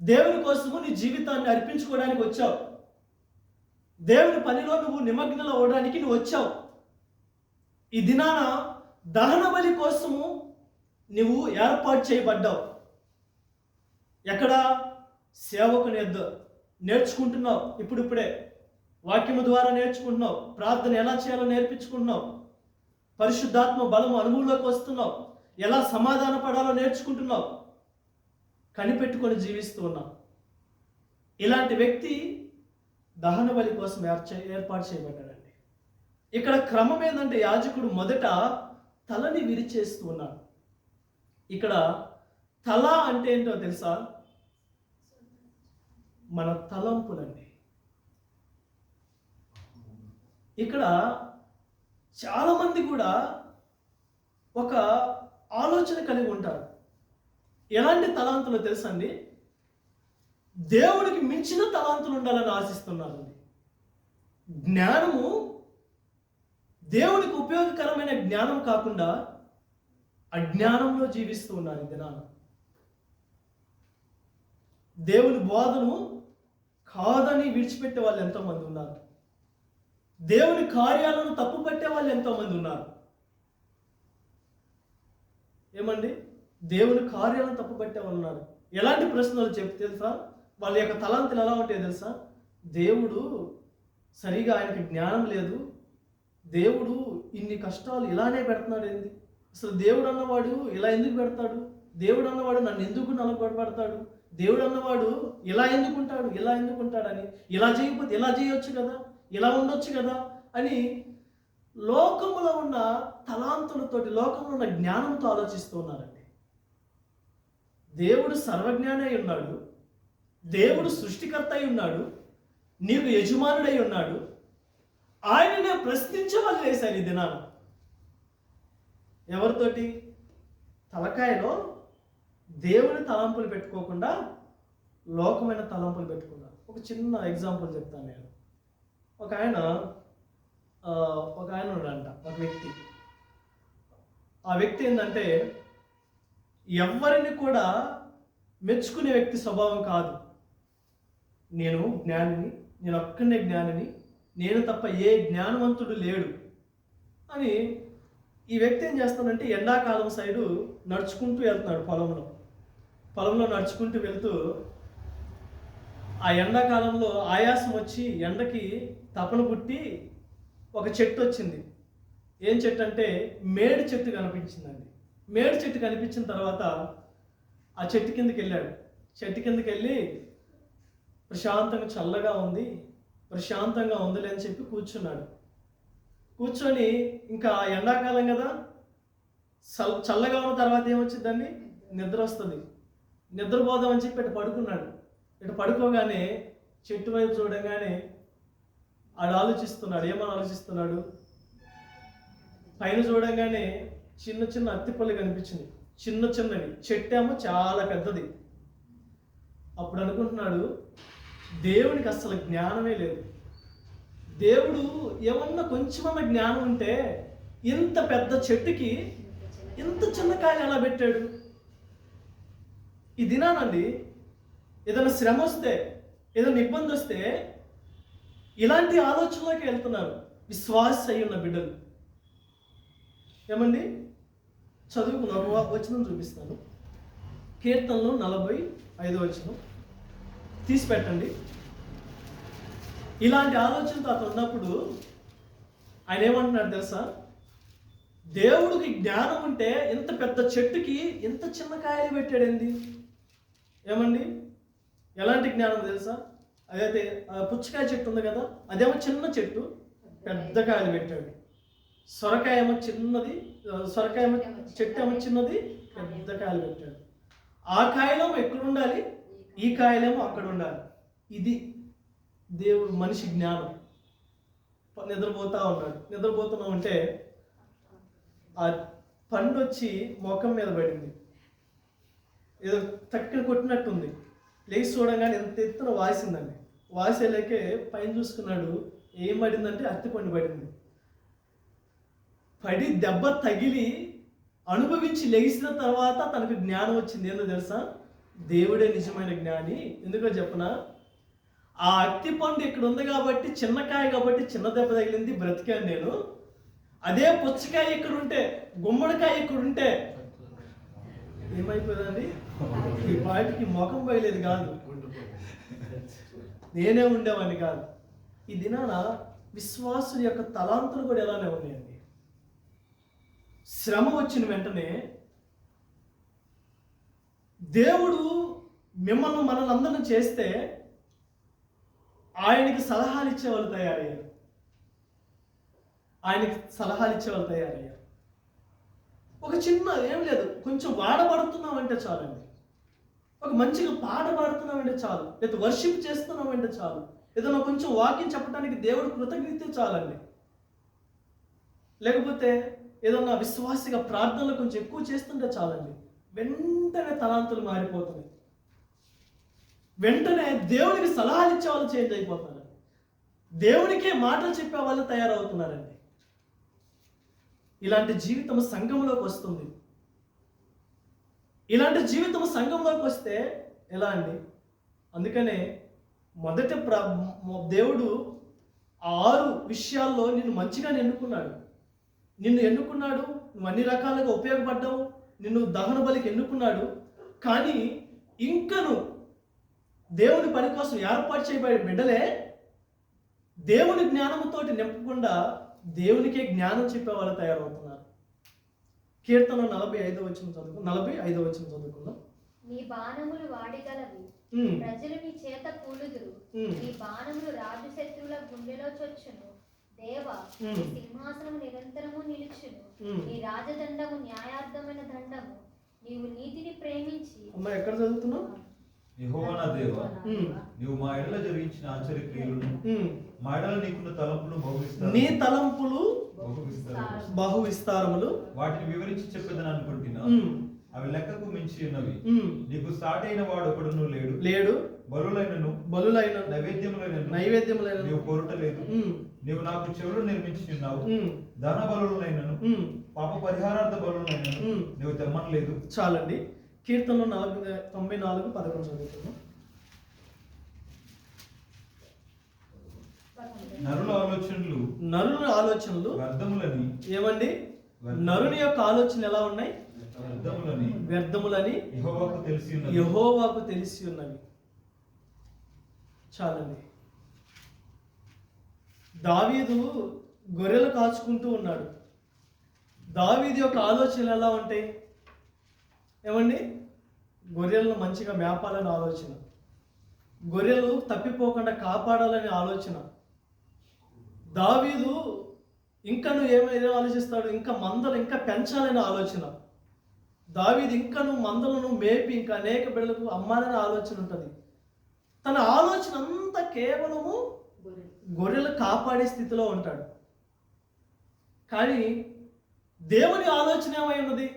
దేవుని కోసము నీ జీవితాన్ని అర్పించుకోవడానికి వచ్చావు. దేవుని పనిలో నువ్వు నిమగ్నం అవ్వడానికి నువ్వు వచ్చావు. ఈ దినాన దహన బలి కోసము నువ్వు ఏర్పాటు చేయబడ్డావు. ఎక్కడ? సేవకుని యొద్ద నేర్చుకుంటున్నావు. ఇప్పుడిప్పుడే వాక్యము ద్వారా నేర్చుకుంటున్నావు. ప్రార్థన ఎలా చేయాలో నేర్పించుకుంటున్నావు. పరిశుద్ధాత్మ బలము అనుభవంలోకి వస్తున్నావు. ఎలా సమాధాన పడాలో నేర్చుకుంటున్నావు. కనిపెట్టుకొని జీవిస్తూ ఉన్నావు. ఇలాంటి వ్యక్తి దహన బలి కోసం ఏర్పాటు చేయబడ్డాడండి. ఇక్కడ క్రమం ఏంటంటే యాజకుడు మొదట తలని విరిచేస్తూ ఉన్నాడు. ఇక్కడ తల అంటే ఏంటో తెలుసా? మన తలంపులండి. ఇక్కడ చాలామంది కూడా ఒక ఆలోచన కలిగి ఉంటారు. ఎలాంటి తలాంతులు తెలుసండి? దేవుడికి మించిన తలాంతులు ఉండాలని ఆశిస్తున్నారు. జ్ఞానము దేవుడికి ఉపయోగకరమైన జ్ఞానం కాకుండా అజ్ఞానంలో జీవిస్తూ ఉన్నారు ఈ దినాన. దేవుని బోధను కాదని విడిచిపెట్టే వాళ్ళు ఎంతోమంది ఉన్నారు. దేవుని కార్యాలను తప్పుపట్టే వాళ్ళు ఎంతోమంది ఉన్నారు. ఏమండి? దేవుని కార్యాలను తప్పుపట్టే వాళ్ళు ఉన్నారు. ఎలాంటి ప్రశ్నలు తెలుసా? వాళ్ళ యొక్క తలాంతులు ఎలా ఉంటాయో తెలుసా? దేవుడు సరిగా ఆయనకి జ్ఞానం లేదు, దేవుడు ఇన్ని కష్టాలు ఇలానే పెడుతున్నాడు ఏంది, అసలు దేవుడు అన్నవాడు ఇలా ఎందుకు పెడతాడు, దేవుడు అన్నవాడు నన్ను ఎందుకు నలగొడబడతాడు, దేవుడు అన్నవాడు ఇలా ఎందుకుంటాడు అని, ఇలా చేయకపోతే ఇలా చేయొచ్చు కదా, ఇలా ఉండొచ్చు కదా అని లోకంలో ఉన్న తలాంతులతోటి, లోకంలో ఉన్న జ్ఞానంతో ఆలోచిస్తూ ఉన్నారండి. దేవుడు సర్వజ్ఞాని అయి ఉన్నాడు, దేవుడు సృష్టికర్త అయి ఉన్నాడు, నీకు యజమానుడై ఉన్నాడు. ఆయననే ప్రశ్నించవలసి వేశారు ఈ దినాన. ఎవరితోటి? తలకాయలో దేవుని తలంపులు పెట్టుకోకుండా లోకమైన తలంపులు పెట్టుకున్నారు. ఒక చిన్న ఎగ్జాంపుల్ చెప్తాను నేను. ఒక ఆయన ఉన్నాడంట, ఒక వ్యక్తి. ఆ వ్యక్తి ఏంటంటే ఎవరిని కూడా మెచ్చుకునే వ్యక్తి స్వభావం కాదు. నేను జ్ఞానిని, నేను ఒక్కనే జ్ఞానిని, నేను తప్ప ఏ జ్ఞానవంతుడు లేడు అని ఈ వ్యక్తి ఏం చేస్తాడంటే ఎండాకాలం సైడు నడుచుకుంటూ వెళ్తున్నాడు. పొలంలో నడుచుకుంటూ వెళ్తూ ఆ ఎండాకాలంలో ఆయాసం వచ్చి ఎండకి తపన పుట్టి ఒక చెట్టు వచ్చింది. ఏం చెట్టు అంటే మేడి చెట్టు కనిపించిందండి. మేడి చెట్టు కనిపించిన తర్వాత ఆ చెట్టు కిందకి వెళ్ళాడు. చెట్టు కిందకి వెళ్ళి ప్రశాంతంగా చల్లగా ఉంది, ప్రశాంతంగా ఉందిలే అని చెప్పి కూర్చున్నాడు. కూర్చొని ఇంకా ఎండాకాలం కదా, చల్లగా ఉన్న తర్వాత ఏమొచ్చిందండి, నిద్ర వస్తుంది. నిద్రపోదామని చెప్పి ఇటు పడుకున్నాడు. ఇటు పడుకోగానే చెట్టు వైపు చూడగానే ఆడు ఆలోచిస్తున్నాడు. ఏమని ఆలోచిస్తున్నాడు? పైన చూడగానే చిన్న చిన్న అత్తిపళ్ళు కనిపించింది, చిన్న చిన్నవి. చెట్టు ఏమో చాలా పెద్దది. అప్పుడు అనుకుంటున్నాడు, దేవునికి అసలు జ్ఞానమే లేదు. దేవుడు ఏమన్నా కొంచెమన్నా జ్ఞానం ఉంటే ఇంత పెద్ద చెట్టుకి ఇంత చిన్న కాయలు ఎలా పెట్టాడు? ఈ దినానండి ఏదైనా శ్రమ వస్తే, ఏదైనా ఇబ్బంది వస్తే ఇలాంటి ఆలోచనలోకి వెళ్తున్నారు విశ్వాస అయి ఉన్న బిడ్డలు. ఏమండి, చదువుకున్న ఒక వచనం చూపిస్తాను. కీర్తనలో 45వ వచనం తీసి పెట్టండి. ఇలాంటి ఆలోచనతో అతను ఉన్నప్పుడు ఆయన ఏమంటున్నాడు తెలుసా? దేవుడికి జ్ఞానం ఉంటే ఇంత పెద్ద చెట్టుకి ఇంత చిన్న కాయలు పెట్టాడండి. ఏమండి, ఎలాంటి జ్ఞానం తెలుసా? అదైతే పుచ్చకాయ చెట్టు ఉంది కదా, అదేమో చిన్న చెట్టు, పెద్ద కాయలు పెట్టాడు. సొరకాయ ఏమో చిన్నది, సొరకాయ ఏమో చెట్టు ఏమో చిన్నది, పెద్ద కాయలు పెట్టాడు. ఆ కాయలేమో ఎక్కడ ఉండాలి, ఈ కాయలేమో అక్కడ ఉండాలి. ఇది దేవుడు మనిషి జ్ఞానం. నిద్రపోతా ఉన్నాడు. నిద్రపోతున్నావు అంటే ఆ పండు వచ్చి ముఖం మీద పడింది, ఏదో తక్కువ కొట్టినట్టుంది. లేచి చూడగానే ఎంత ఎత్తున వాసిందండి. వాసేలేకే పైన చూసుకున్నాడు, ఏం పడిందంటే అరటిపండు పడింది. పడి దెబ్బ తగిలి అనుభవించి లెగిసిన తర్వాత తనకు జ్ఞానం వచ్చింది. ఏందో తెలుసా? దేవుడే నిజమైన జ్ఞాని. ఎందుకో చెప్పనా? ఆ అరటిపండు ఇక్కడ ఉంది కాబట్టి, చిన్నకాయ కాబట్టి చిన్న దెబ్బ తగిలింది, బ్రతికాను నేను. అదే పుచ్చకాయ ఇక్కడ ఉంటే, గుమ్మడికాయ ఇక్కడ ఉంటే ఏమైపోయిందండి? ఈ పాటికి ముఖం పోయలేదు కాదు, నేనే ఉండేవాడిని కాదు. ఈ దినాన విశ్వాసుల యొక్క తలాంతులు కూడా ఎలానే ఉన్నాయండి. శ్రమ వచ్చిన వెంటనే దేవుడు మనల్ని అందరిని చేస్తే ఆయనకి సలహాలు ఇచ్చేవాళ్ళు తయారయ్యారు. ఒక చిన్న ఏం లేదు, కొంచెం వాడబడుతున్నామంటే చాలండి, ఒక మంచిగా పాట పాడుతున్నామంటే చాలు, లేదా వర్షిప్ చేస్తున్నామంటే చాలు, ఏదైనా కొంచెం వాక్యం చెప్పడానికి దేవుడు కృతజ్ఞత చాలండి. లేకపోతే ఏదన్నా విశ్వాసిగా ప్రార్థనలు కొంచెం ఎక్కువ చేస్తుంటే చాలండి, వెంటనే తలాంతులు మారిపోతున్నాయి. వెంటనే దేవునికి సలహాలు ఇచ్చే వాళ్ళు చేంజ్ అయిపోతారు. దేవునికే మాటలు చెప్పే వాళ్ళు తయారవుతున్నారండి. ఇలాంటి జీవితం సంఘంలోకి వస్తుంది. ఇలాంటి జీవితం సంఘంలోకి వస్తే ఎలా అండి? అందుకనే మొదట దేవుడు 6 విషయాల్లో నిన్ను మంచిగా ఎన్నుకున్నాడు. నువ్వు అన్ని రకాలుగా ఉపయోగపడ్డావు, నిన్ను దహన బలికి ఎన్నుకున్నాడు. కానీ ఇంకను దేవుని పని కోసం ఏర్పాటు చేయబడే బిడ్డలే దేవుని జ్ఞానంతోటి నింపకుండా దేవునికే జ్ఞానం చెప్పే వాళ్ళు తయారవుతున్నారు. కీర్తన 45వ వచనం చదువుకుందాం. నీ బాణములు వాడిగలవి, ప్రజలు నీ చేత కూలుదురు. నీ బాణములు రాజు శత్రువుల గుండెలో చొచ్చును. దేవా, నీ సింహాసనం నిరంతరము నిలుచును. నీ రాజదండము న్యాయార్థమైన దండము. నీవు నీతిని ప్రేమించి. అమ్మా, ఎక్కడ చదువుతున్నావు? యెహోవా నా దేవా, నీవు మా ఎడల జరిగించిన ఆశ్చర్య క్రియలను, మా ఎడల నీకున్న తలంపులు నీ తలంపులు బహు విస్తారములు, వాటిని వివరించి చెప్పేదని అనుకుంటున్నా. అవి లెక్కకు మించి ఉన్నవి. నీకు సాటి అయిన వాడు ఒకడును లేడు. బలులైన నైవేద్యములైన నీవు కోరుటలేదు. నీవు నాకు చెవులు నిర్మించి ఉన్నావు. దాన బలులైనను పాప పరిహారార్థ బలులైనను నీవు తెమ్మనలేదు. చాలండి. కీర్తనలో 94:11 చదువుతున్నాం. నరుల ఆలోచనలు వ్యర్థములని. ఏమండి? నరుని యొక్క ఆలోచన ఎలా ఉన్నాయి? వ్యర్థములని యెహోవాకు తెలిసి ఉన్నవి. చాలండి. దావీదు గొర్రెలు కాచుకుంటూ ఉన్నాడు. దావీదు యొక్క ఆలోచనలు ఎలా ఉంటాయి? ఏమండి? గొర్రెలను మంచిగా మేపాలని ఆలోచన, గొర్రెలు తప్పిపోకుండా కాపాడాలని ఆలోచన. దావీదు ఇంకను ఏమైనా ఆలోచిస్తాడు, ఇంకా మందలు ఇంకా పెంచాలని ఆలోచన. దావీదు ఇంకను మందలను మేపి ఇంకా అనేక బిడ్డలకు అమ్మాలని ఆలోచన ఉంటుంది. తన ఆలోచన అంతా కేవలము గొర్రెలు కాపాడే స్థితిలో ఉంటాడు. కానీ దేవుని ఆలోచన ఏమై ఉన్నది?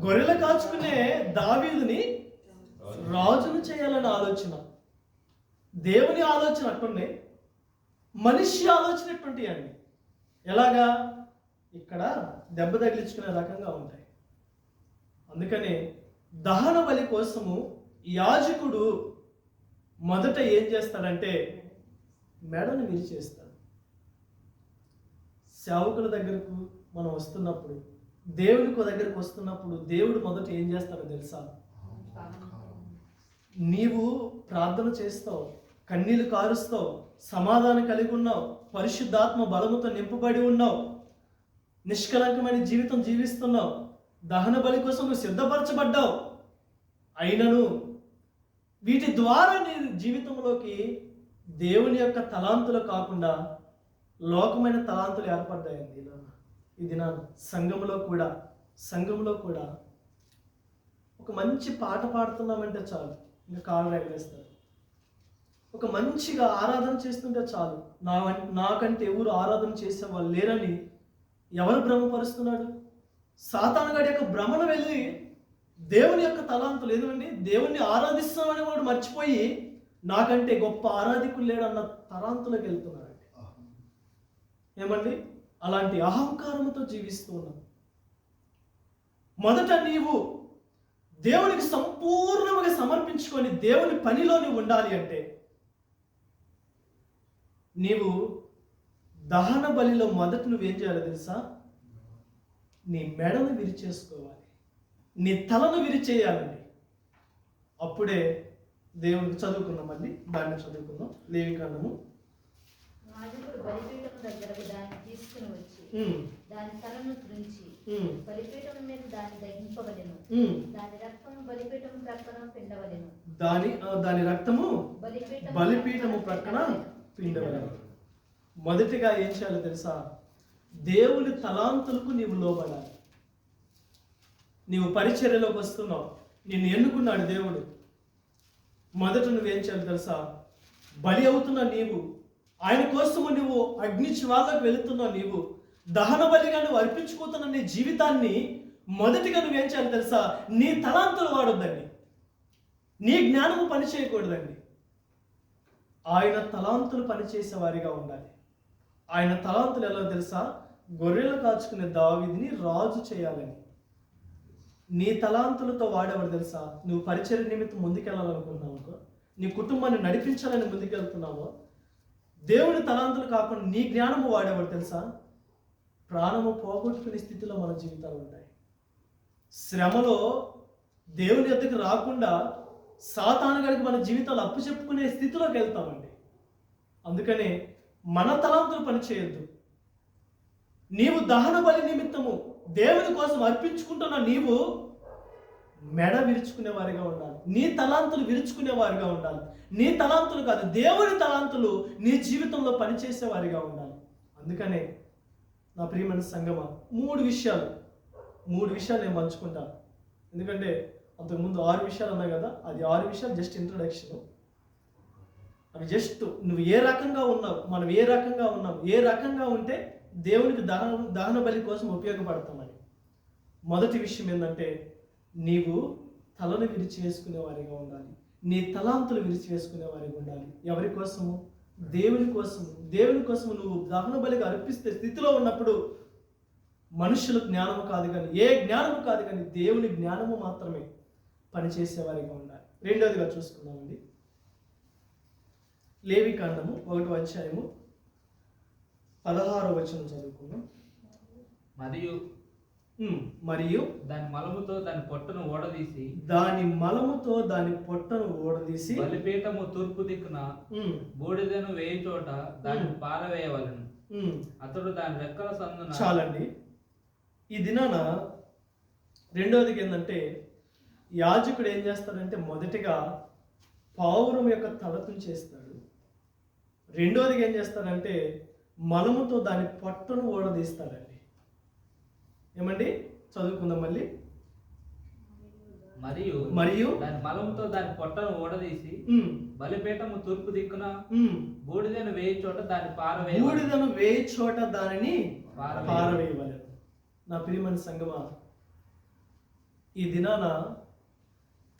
గొర్రెలు కాచుకునే దావీదుని రాజును చేయాలని ఆలోచన. దేవుని ఆలోచన అట్టుండే, మనిషి ఆలోచన ఎటువంటి అండి. ఎలాగా? ఇక్కడ దెబ్బ తగిలించుకునే రకంగా ఉంటాయి. అందుకనే దహన బలి కోసము యాజకుడు మొదట ఏం చేస్తాడంటే మెడను విరిచేస్తాడు. సేవకుల దగ్గరకు మనం వస్తున్నప్పుడు, దేవునికి దగ్గరకు వస్తున్నప్పుడు దేవుడు మొదట ఏం చేస్తాడో తెలుసా? నీవు ప్రార్థన చేస్తావు, కన్నీళ్లు కారుస్తావు, సమాధానం కలిగి ఉన్నావు, పరిశుద్ధాత్మ బలముతో నింపబడి ఉన్నావు, నిష్కలంకమైన జీవితం జీవిస్తున్నావు, దహన బలి కోసం నువ్వు సిద్ధపరచబడ్డావు. అయినను వీటి ద్వారా నీ జీవితంలోకి దేవుని యొక్క తలాంతులు కాకుండా లోకమైన తలాంతులు ఏర్పడ్డాయండి. ఇది నా సంఘంలో కూడా ఒక మంచి పాట పాడుతున్నామంటే చాలు, ఇంకా కాళ్ళు ఎగరేస్తారు. ఒక మంచిగా ఆరాధన చేస్తుంటే చాలు, నాకంటే ఎవరు ఆరాధన చేసేవాళ్ళు లేరని ఎవరు భ్రమపరుస్తున్నాడు? సాతానుగాడి యొక్క భ్రమను వెళ్ళి దేవుని యొక్క తలాంతులు ఏదండి, దేవుణ్ణి ఆరాధిస్తామని వాడు మర్చిపోయి నాకంటే గొప్ప ఆరాధికులు లేడన్న తలాంతులకు వెళ్తున్నాడు. ఏమండి? అలాంటి అహంకారంతో జీవిస్తూ ఉన్నాం. మొదట నీవు దేవునికి సంపూర్ణంగా సమర్పించుకొని దేవుని పనిలో నీవు ఉండాలి అంటే నీవు దహన బలిలో మొదట నువ్వేం చేయాలో తెలుసా? నీ మెడను విరిచేసుకోవాలి, నీ తలను విరిచేయాలండి. అప్పుడే దేవునికి చదువుకుందాం, మళ్ళీ దాన్ని చదువుకుందాం. లేవికాండము. యాజకుడు బలిపీఠం దగ్గరకు దాన్ని తీసుకుని వచ్చి దాని తలను త్రుంచి బలిపీఠం మీద దాన్ని దహింపవలెను. దాని రక్తము బలిపీఠం ప్రక్కన పిండవలెను. దాని రక్తము బలిపీఠము ప్రక్కన పిండవలెను. మొదటిగా ఏం చేయాలో తెలుసా? దేవుని తలాంతులకు నీవు లోబడాలి. నీవు పరిచర్యలోకి వస్తున్నావు, నిన్ను ఎన్నుకున్నాడు దేవుడు. మొదట నువ్వేం చేయాలి తెలుసా? బలి అవుతున్నా నీవు, ఆయన కోసము నువ్వు అగ్ని జ్వాలకు వెళుతున్నావు, నీవు దహన బలిగా నువ్వు అర్పించుకుంటున్న నీ జీవితాన్ని మొదటిగా నువ్వేం చేయాలి తెలుసా? నీ తలాంతులు వాడొద్దండి, నీ జ్ఞానము పని చేయకూడదండి. ఆయన తలాంతులు పనిచేసే వారిగా ఉండాలి. ఆయన తలాంతులు ఎలా తెలుసా? గొర్రెలు కాచుకునే దావీదుని రాజు చేయాలని. నీ తలాంతులతో వాడేవాడు తెలుసా? నువ్వు పరిచర్య నిమిత్తం ముందుకెళ్ళాలనుకుంటున్నావు, నీ కుటుంబాన్ని నడిపించాలని ముందుకెళ్తున్నావు, దేవుని తలాంతులు కాకుండా నీ జ్ఞానము వాడేవాడు తెలుసా? ప్రాణము పోగొట్టుకునే స్థితిలో మన జీవితాలు ఉంటాయి. శ్రమలో దేవుని యొద్దకు రాకుండా సాతాను గడికి మన జీవితాలు అప్పు చెప్పుకునే స్థితిలోకి వెళ్తామండి. అందుకనే మన తలాంతులు పని చేయొద్దు. నీవు దహన బలి నిమిత్తము దేవుని కోసం అర్పించుకుంటున్న నీవు మెడ విరుచుకునే వారిగా ఉండాలి, నీ తలాంతులు విరుచుకునే వారిగా ఉండాలి. నీ తలాంతులు కాదు, దేవుని తలాంతులు నీ జీవితంలో పనిచేసే వారిగా ఉండాలి. అందుకనే నా ప్రియమైన సంగమా, మూడు విషయాలు నేను పంచుకుంటాను. ఎందుకంటే అంతకుముందు 6 విషయాలు ఉన్నాయి కదా, అది 6 విషయాలు జస్ట్ ఇంట్రొడక్షన్. అవి జస్ట్ నువ్వు ఏ రకంగా ఉన్నావు, మనం ఏ రకంగా ఉన్నాం, ఏ రకంగా ఉంటే దేవునికి దహన బలి కోసం ఉపయోగపడతామని. మొదటి విషయం ఏంటంటే నీవు తలను విరిచి వేసుకునే వారిగా ఉండాలి, నీ తలాంతులు విరిచి వేసుకునే వారిగా ఉండాలి. ఎవరి కోసము? దేవుని కోసము. దేవుని కోసము నువ్వు దహన బలిగా అర్పిస్తే స్థితిలో ఉన్నప్పుడు మనుషుల జ్ఞానము కాదు కానీ, ఏ జ్ఞానము కాదు కానీ దేవుని జ్ఞానము మాత్రమే పనిచేసేవారిగా ఉండాలి. రెండోదిగా చూసుకుందామండి, లేవికాండము 1వ అధ్యాయము 16వ వచనం చదువుకుందాం. మరియు దాని మలముతో దాని పొట్టను ఓడదీసి బలిపీఠము తూర్పు దిక్కున బూడిదను వేయి చోట దాన్ని పారవేయవలెను. అతడు దాని రెక్కల సందున. చాలండి. ఈ దినాన రెండోదికి ఏంటంటే యాజకుడు ఏం చేస్తాడంటే మొదటిగా పావురం యొక్క తల తుంచేస్తాడు. రెండోదిగా ఏం చేస్తాడంటే మలముతో దాని పొట్టను ఊడదీస్తాడండి. ఏమండి, చదువుకుందాం మళ్ళీ. మరియు దాని మలముతో దాని పొట్టను ఊడదీసి బలిపీఠము తూర్పు దిక్కున బూడిదను వేయి చోట దాన్ని దానిని పారవేయవలెను. నా ప్రియమైన సంగమా, ఈ దినాన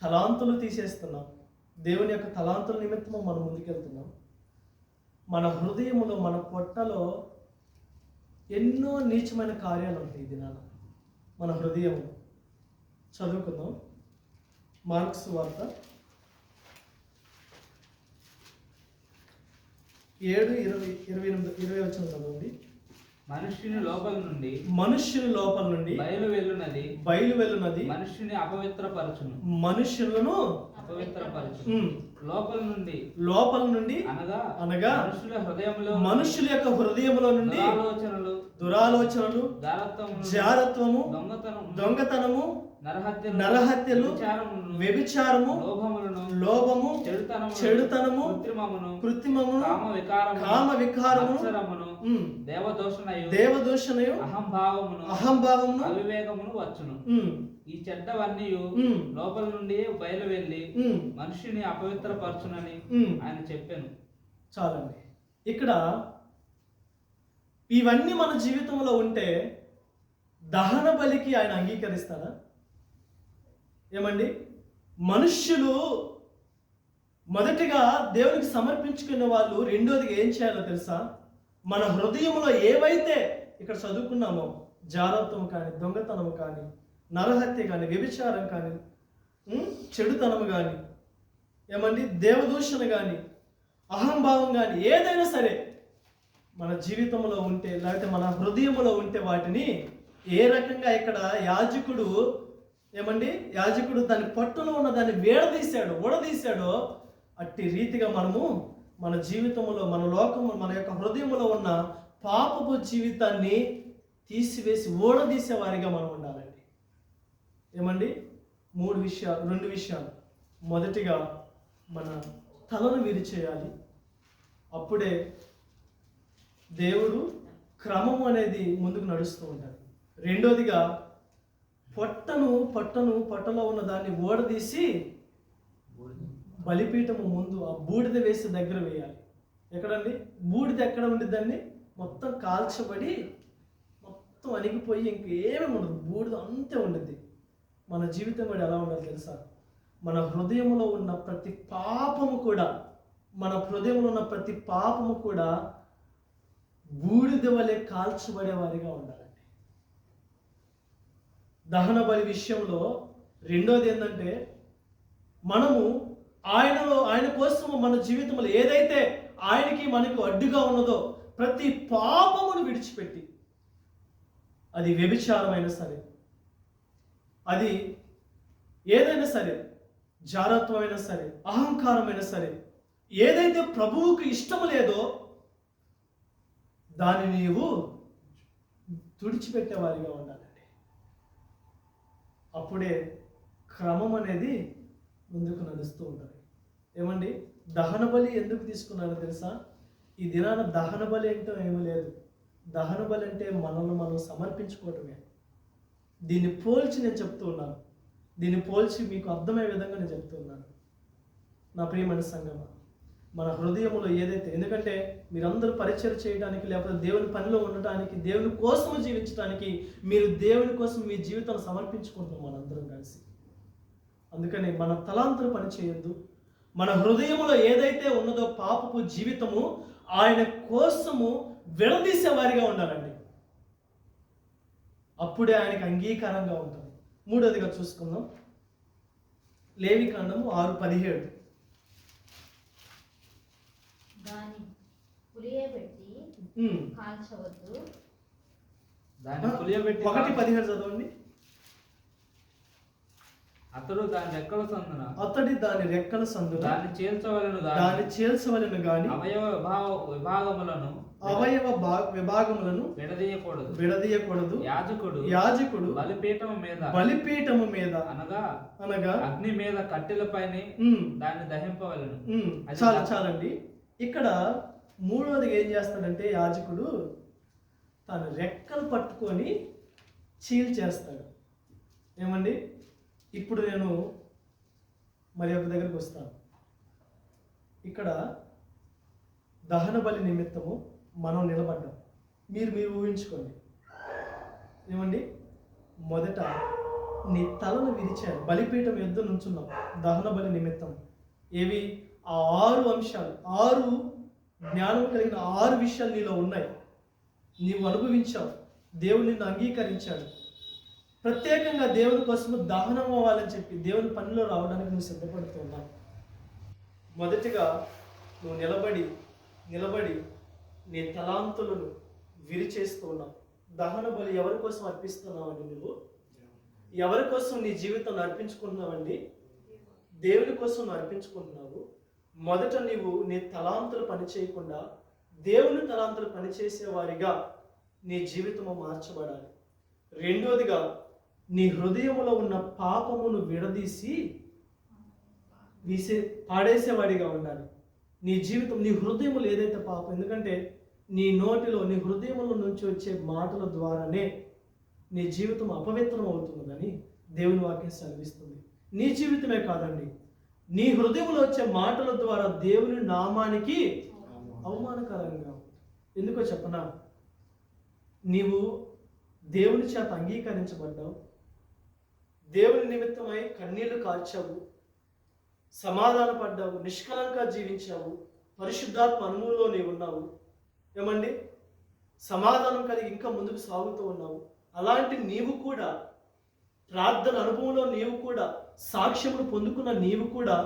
తలాంతులు తీసేస్తున్నాం. దేవుని యొక్క తలాంతుల నిమిత్తము మనం ముందుకెళ్తున్నాం. మన హృదయములో, మన పొట్టలో ఎన్నో నీచమైన కార్యాలు ఉంటాయి ఈ దినాన మన హృదయము. చదువుకుందాం. మార్క్స్ వార్త 7:20 చదవండి. మనుష్యుని లోపల నుండి బయలు వెళ్ళునది మనుష్యుని అపవిత్రపరచును. మనుష్యులను లోపల నుండి అనగా మనుషుల యొక్క హృదయములో నుండి దురాలోచనలు, జారత్వము, దొంగతనము, నరహత్యలు, వ్యభిచారము, లోభము, చెడుతనము, కృత్రిమమును, కామ వికారము, దేవదూషణయు, అహంభావమును, అవివేకమును వచ్చును. ఈ చెడ్డవన్నీ లోపల నుండి బయలు వెళ్ళి మనిషిని అపవిత్రపరచునని ఆయన చెప్పాను. చాలండి. ఇక్కడ ఇవన్నీ మన జీవితంలో ఉంటే దహన బలికి ఆయన అంగీకరిస్తారా? ఏమండి, మనుష్యులు మొదటిగా దేవునికి సమర్పించుకునే వాళ్ళు రెండోదిగా ఏం చేయాలో తెలుసా? మన హృదయంలో ఏవైతే ఇక్కడ చదువుకున్నామో, జారత్వం కానీ, దొంగతనం కానీ, నరహత్య కానీ, వ్యభిచారం కానీ, చెడుతనం కానీ, ఏమండి దేవదూషణ కానీ, అహంభావం కానీ, ఏదైనా సరే మన జీవితంలో ఉంటే, లేకపోతే మన హృదయంలో ఉంటే వాటిని ఏ రకంగా ఇక్కడ యాజకుడు దాని పట్టులో ఉన్న దాన్ని ఊడదీశాడో అట్టి రీతిగా మనము మన జీవితంలో, మన లోకము, మన యొక్క హృదయంలో ఉన్న పాపపు జీవితాన్ని తీసివేసి ఊడదీసే వారిగా మనం ఉండాలండి. ఏమండి, 2 విషయాలు. మొదటిగా మన తలను విరిచేయాలి. అప్పుడే దేవుడు క్రమం అనేది ముందుకు నడుస్తూ ఉంటాడు. రెండోదిగా పొట్టలో ఉన్న దాన్ని ఊడదీసి బలిపీఠము ముందు ఆ బూడిద వేసి దగ్గర వేయాలి. ఎక్కడండి బూడిద? ఎక్కడ ఉండిద్దండి? మొత్తం కాల్చబడి మొత్తం అణిగిపోయి ఇంకేమీ ఉండదు, బూడిద అంతే ఉండిద్ది. మన జీవితం కూడా ఎలా ఉండాలి తెలుసా? మన హృదయంలో ఉన్న ప్రతి పాపము కూడా బూడిద వలె కాల్చబడే వారిగా ఉండాలండి. దహన బలి విషయంలో రెండోది ఏంటంటే, మనము ఆయన కోసము మన జీవితంలో ఏదైతే ఆయనకి మనకు అడ్డుగా ఉన్నదో ప్రతి పాపమును విడిచిపెట్టి, అది వ్యభిచారమైనా సరే, అది ఏదైనా సరే, జారత్వమైనా సరే, అహంకారమైనా సరే, ఏదైతే ప్రభువుకు ఇష్టం లేదో దాన్ని నీవు తుడిచిపెట్టేవారిగా ఉండాలండి. అప్పుడే క్రమం అనేది ముందుకు నడుస్తూ ఉంటుంది. ఏమండి, దహన బలి ఎందుకు తీసుకున్నారో తెలుసా? ఈ దినాన దహన బలి అంటే ఏమీ లేదు. దహన బలి అంటే మనల్ని మనం సమర్పించుకోవటమే. దీన్ని పోల్చి నేను చెప్తూ ఉన్నాను. దీన్ని పోల్చి మీకు అర్థమయ్యే విధంగా నేను చెప్తూ ఉన్నాను. నా ప్రియమైన సంగమా, మన హృదయంలో ఏదైతే, ఎందుకంటే మీరందరూ పరిచయం చేయడానికి, లేకపోతే దేవుని పనిలో ఉండటానికి, దేవుని కోసం జీవించడానికి, మీరు దేవుని కోసం మీ జీవితాన్ని సమర్పించుకుంటున్నాం మనందరం కలిసి. అందుకని మన తలాంతర పని చేయొద్దు. మన హృదయంలో ఏదైతే ఉన్నదో పాపపు జీవితము, ఆయన కోసము విడదీసే వారిగా ఉండాలండి. అప్పుడే ఆయనకు అంగీకారంగా ఉంటుంది. మూడోదిగా చూసుకుందాం. లేవికాండము 6:17. దాన్ని పులియబెట్టి కాల్చవద్దు. 1:17 చదవండి. అతడు దాని రెక్కల సందున అతడి దాని రెక్కల సందున దాన్ని దాని చేల్చవలను గాని అవయవ విభాగములను విడదీయకూడదు. యాజకుడు బలిపీఠము మీద అనగా అగ్ని మీద కట్టెలపైనే దాన్ని దహింపవలను. చాలండి. ఇక్కడ మూడవది ఏం చేస్తాడంటే యాజకుడు తన రెక్కలు పట్టుకొని చీల్చేస్తాడు. ఏమండి, ఇప్పుడు నేను మరి ఒక దగ్గరికి వస్తాను. ఇక్కడ దహన బలి నిమిత్తము మనం నిలబడ్డాం. మీరు ఊహించుకోండి. ఏమండి, మొదట నీ తలను విరిచాను, బలిపీఠం ఎద్దు నుంచున్నాం దహన బలి నిమిత్తం. ఏవి ఆ 6 అంశాలు, 6 జ్ఞానం కలిగిన 6 విషయాలు నీలో ఉన్నాయి. నీవు అనుభవించావు, దేవుడు నిన్ను అంగీకరించాడు. ప్రత్యేకంగా దేవుని కోసము దహనం అవ్వాలని చెప్పి దేవుని పనిలో రావడానికి నువ్వు సిద్ధపడుతున్నావు. మొదటిగా నువ్వు నిలబడి నీ తలాంతులను విరిచేస్తూ ఉన్నావు. దహన బలి ఎవరి కోసం అర్పిస్తున్నావండి? నువ్వు ఎవరి కోసం నీ జీవితాన్ని అర్పించుకుంటున్నావండి? దేవుని కోసం నువ్వు అర్పించుకుంటున్నావు. మొదట నీవు నీ తలాంతులు పని చేయకుండా దేవుని తలాంతులు పనిచేసేవారిగా నీ జీవితము మార్చబడాలి. రెండోదిగా నీ హృదయములో ఉన్న పాపమును విడదీసి పాడేసేవాడిగా ఉండాలి. నీ జీవితం, నీ హృదయములు ఏదైతే పాపం, ఎందుకంటే నీ నోటిలో, నీ హృదయముల నుంచి వచ్చే మాటల ద్వారానే నీ జీవితం అపవిత్రం అవుతున్నదని దేవుని వాక్యం సెలవిస్తుంది. నీ జీవితమే కాదండి, నీ హృదయంలో వచ్చే మాటల ద్వారా దేవుని నామానికి అవమానకరంగా. ఎందుకో చెప్పనా? నీవు దేవుని చేత అంగీకరించబడ్డావు, దేవుని నిమిత్తమై కన్నీళ్లు కార్చావు, సమాధాన పడ్డావు, నిష్కలంగా జీవించావు, పరిశుద్ధాత్మ అనుభవంలో నీవు ఉన్నావు. ఏమండి, సమాధానం కలిగి ఇంకా ముందుకు సాగుతూ ఉన్నావు. అలాంటి నీవు కూడా ప్రార్థన అనుభవంలో నీవు కూడా సాక్ష్యమును పొందుకున్న నీవు కూడా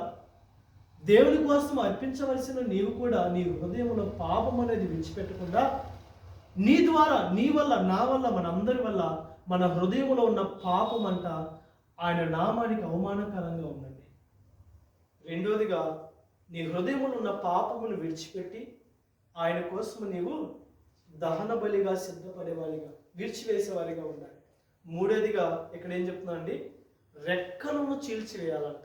దేవుని కోసం అర్పించవలసిన నీవు కూడా నీ హృదయంలో పాపం అనేది విడిచిపెట్టకుండా నీ ద్వారా, నీ వల్ల, నా వల్ల, మనందరి వల్ల మన హృదయంలో ఉన్న పాపం అంట ఆయన నామానికి అవమానకరంగా ఉందండి. రెండోదిగా నీ హృదయంలో ఉన్న పాపమును విడిచిపెట్టి ఆయన కోసం నీవు దహన బలిగా సిద్ధపడేవారిగా, విడిచివేసేవారిగా ఉండాలి. మూడోదిగా ఇక్కడ ఏం చెప్తున్నా అండి? రెక్కలను చీల్చివేయాలంట.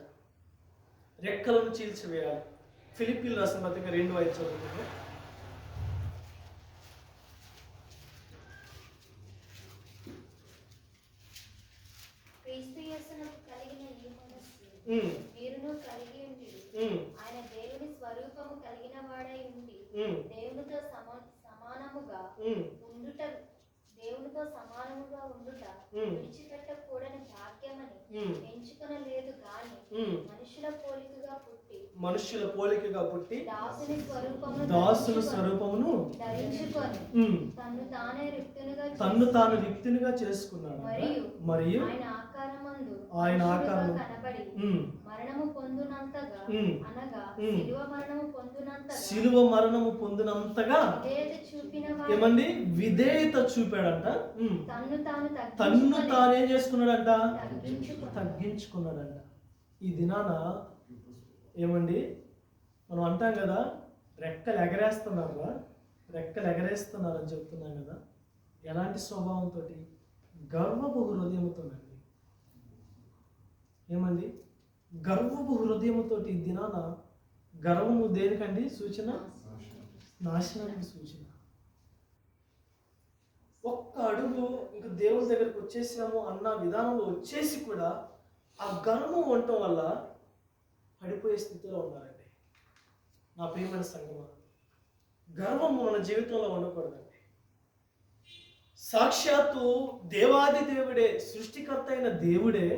రెక్కలను చీల్చివేయాలి. ఫిలిప్పీలు రాసిన పత్రిక 2:5 చదువుతున్నాం. క్రీస్తు యేసునకు కలిగిన ఈ మనస్సు మీరును కలిగి ఉండి, ఆయన దేవుని స్వరూపము కలిగిన వాడై ఉండి దేవునితో సమానముగా ఉండుట విడిచిపెట్టకూడని భాగ్యమని ఎంచుకొనలేదు గాని మనుషుల పోలికగా పుట్టి దాసుని స్వరూపమును ధరించుకొని తన్ను తాను రిక్తునిగా చేసుకున్నాడు. మరియు ఆయన ఆకారము కనబడి మరణము పొందునంతగా, అనగా శిలువ మరణము పొందునంతగా ఏమండి విధేయత చూపాడంట. తన్ను తానేం చేసుకున్నాడంట? తగ్గించుకున్నాడంట. ఈ దినాన ఏమండి మనం అంటాం కదా, రెక్కలు ఎగరేస్తున్నారని చెప్తున్నాం కదా. ఎలాంటి స్వభావంతో? గర్వపు హృదయంతోనండి. ఏమండి, గర్వపు హృదయంతో ఈ దినాన గర్వము దేనికండి సూచన? నాశనానికి సూచన. ఒక్క అడుగు ఇంక దేవుని దగ్గరకు వచ్చేసాము అన్న విధానంలో వచ్చేసి కూడా ఆ గర్వం ఉండటం వల్ల పడిపోయే స్థితిలో ఉన్నారండి. నా ప్రియమైన సంగమా, గర్వం మన జీవితంలో ఉండకూడదండి. సాక్షాత్తు దేవాది దేవుడే, సృష్టికర్త అయిన దేవుడే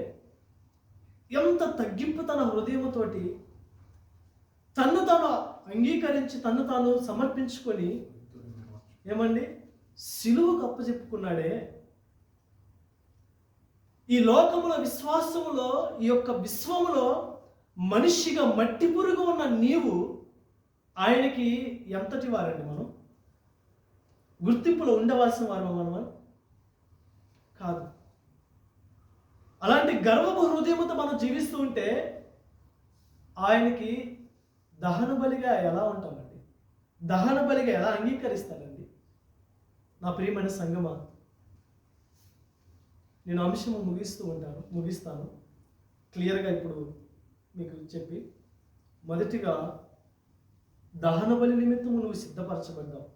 ఎంత తగ్గింపు తన హృదయముతోటి తన్ను తాను అంగీకరించి తన్ను తాను సమర్పించుకొని ఏమండి సిలువకు అప్పచెప్పుకున్నాడే. ఈ లోకములో, విశ్వాసములో, ఈ యొక్క విశ్వములో మనిషిగా మట్టి పురుగు ఉన్న నీవు ఆయనకి ఎంతటి వారండి? మనం గుర్తింపులో ఉండవలసిన వారు మనం కాదు. అలాంటి గర్వపు హృదయంతో మనం జీవిస్తూ ఉంటే ఆయనకి దహన బలిగా ఎలా ఉంటామండి? దహన బలిగా ఎలా అంగీకరిస్తానండి? నా ప్రియమైన సంగమా, నేను అంశము ముగిస్తాను క్లియర్గా ఇప్పుడు మీకు చెప్పి. మొదటిగా దహన బలి నిమిత్తము నువ్వు సిద్ధపరచబడ్డావు,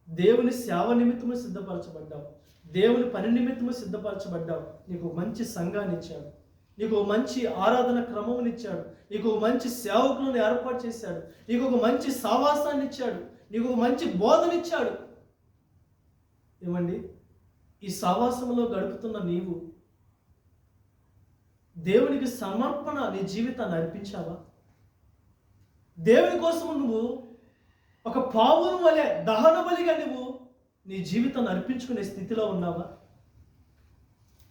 దేవుని సేవ నిమిత్తము సిద్ధపరచబడ్డావు, దేవుని పని నిమిత్తము సిద్ధపరచబడ్డావు. నీకు మంచి సంఘాన్ని ఇచ్చాడు, నీకు మంచి ఆరాధన క్రమమునిచ్చాడు, నీకు మంచి సేవకులను ఏర్పాటు చేశాడు, నీకు ఒక మంచి సావాసాన్ని ఇచ్చాడు, నీకు ఒక మంచి బోధనిచ్చాడు. ఏమండి, ఈ సావాసంలో గడుపుతున్న నీవు దేవునికి సమర్పణ నీ జీవితాన్ని అర్పించావా? దేవుని కోసం నువ్వు ఒక పావును వలె దహన బలిగా నువ్వు నీ జీవితాన్ని అర్పించుకునే స్థితిలో ఉన్నావా?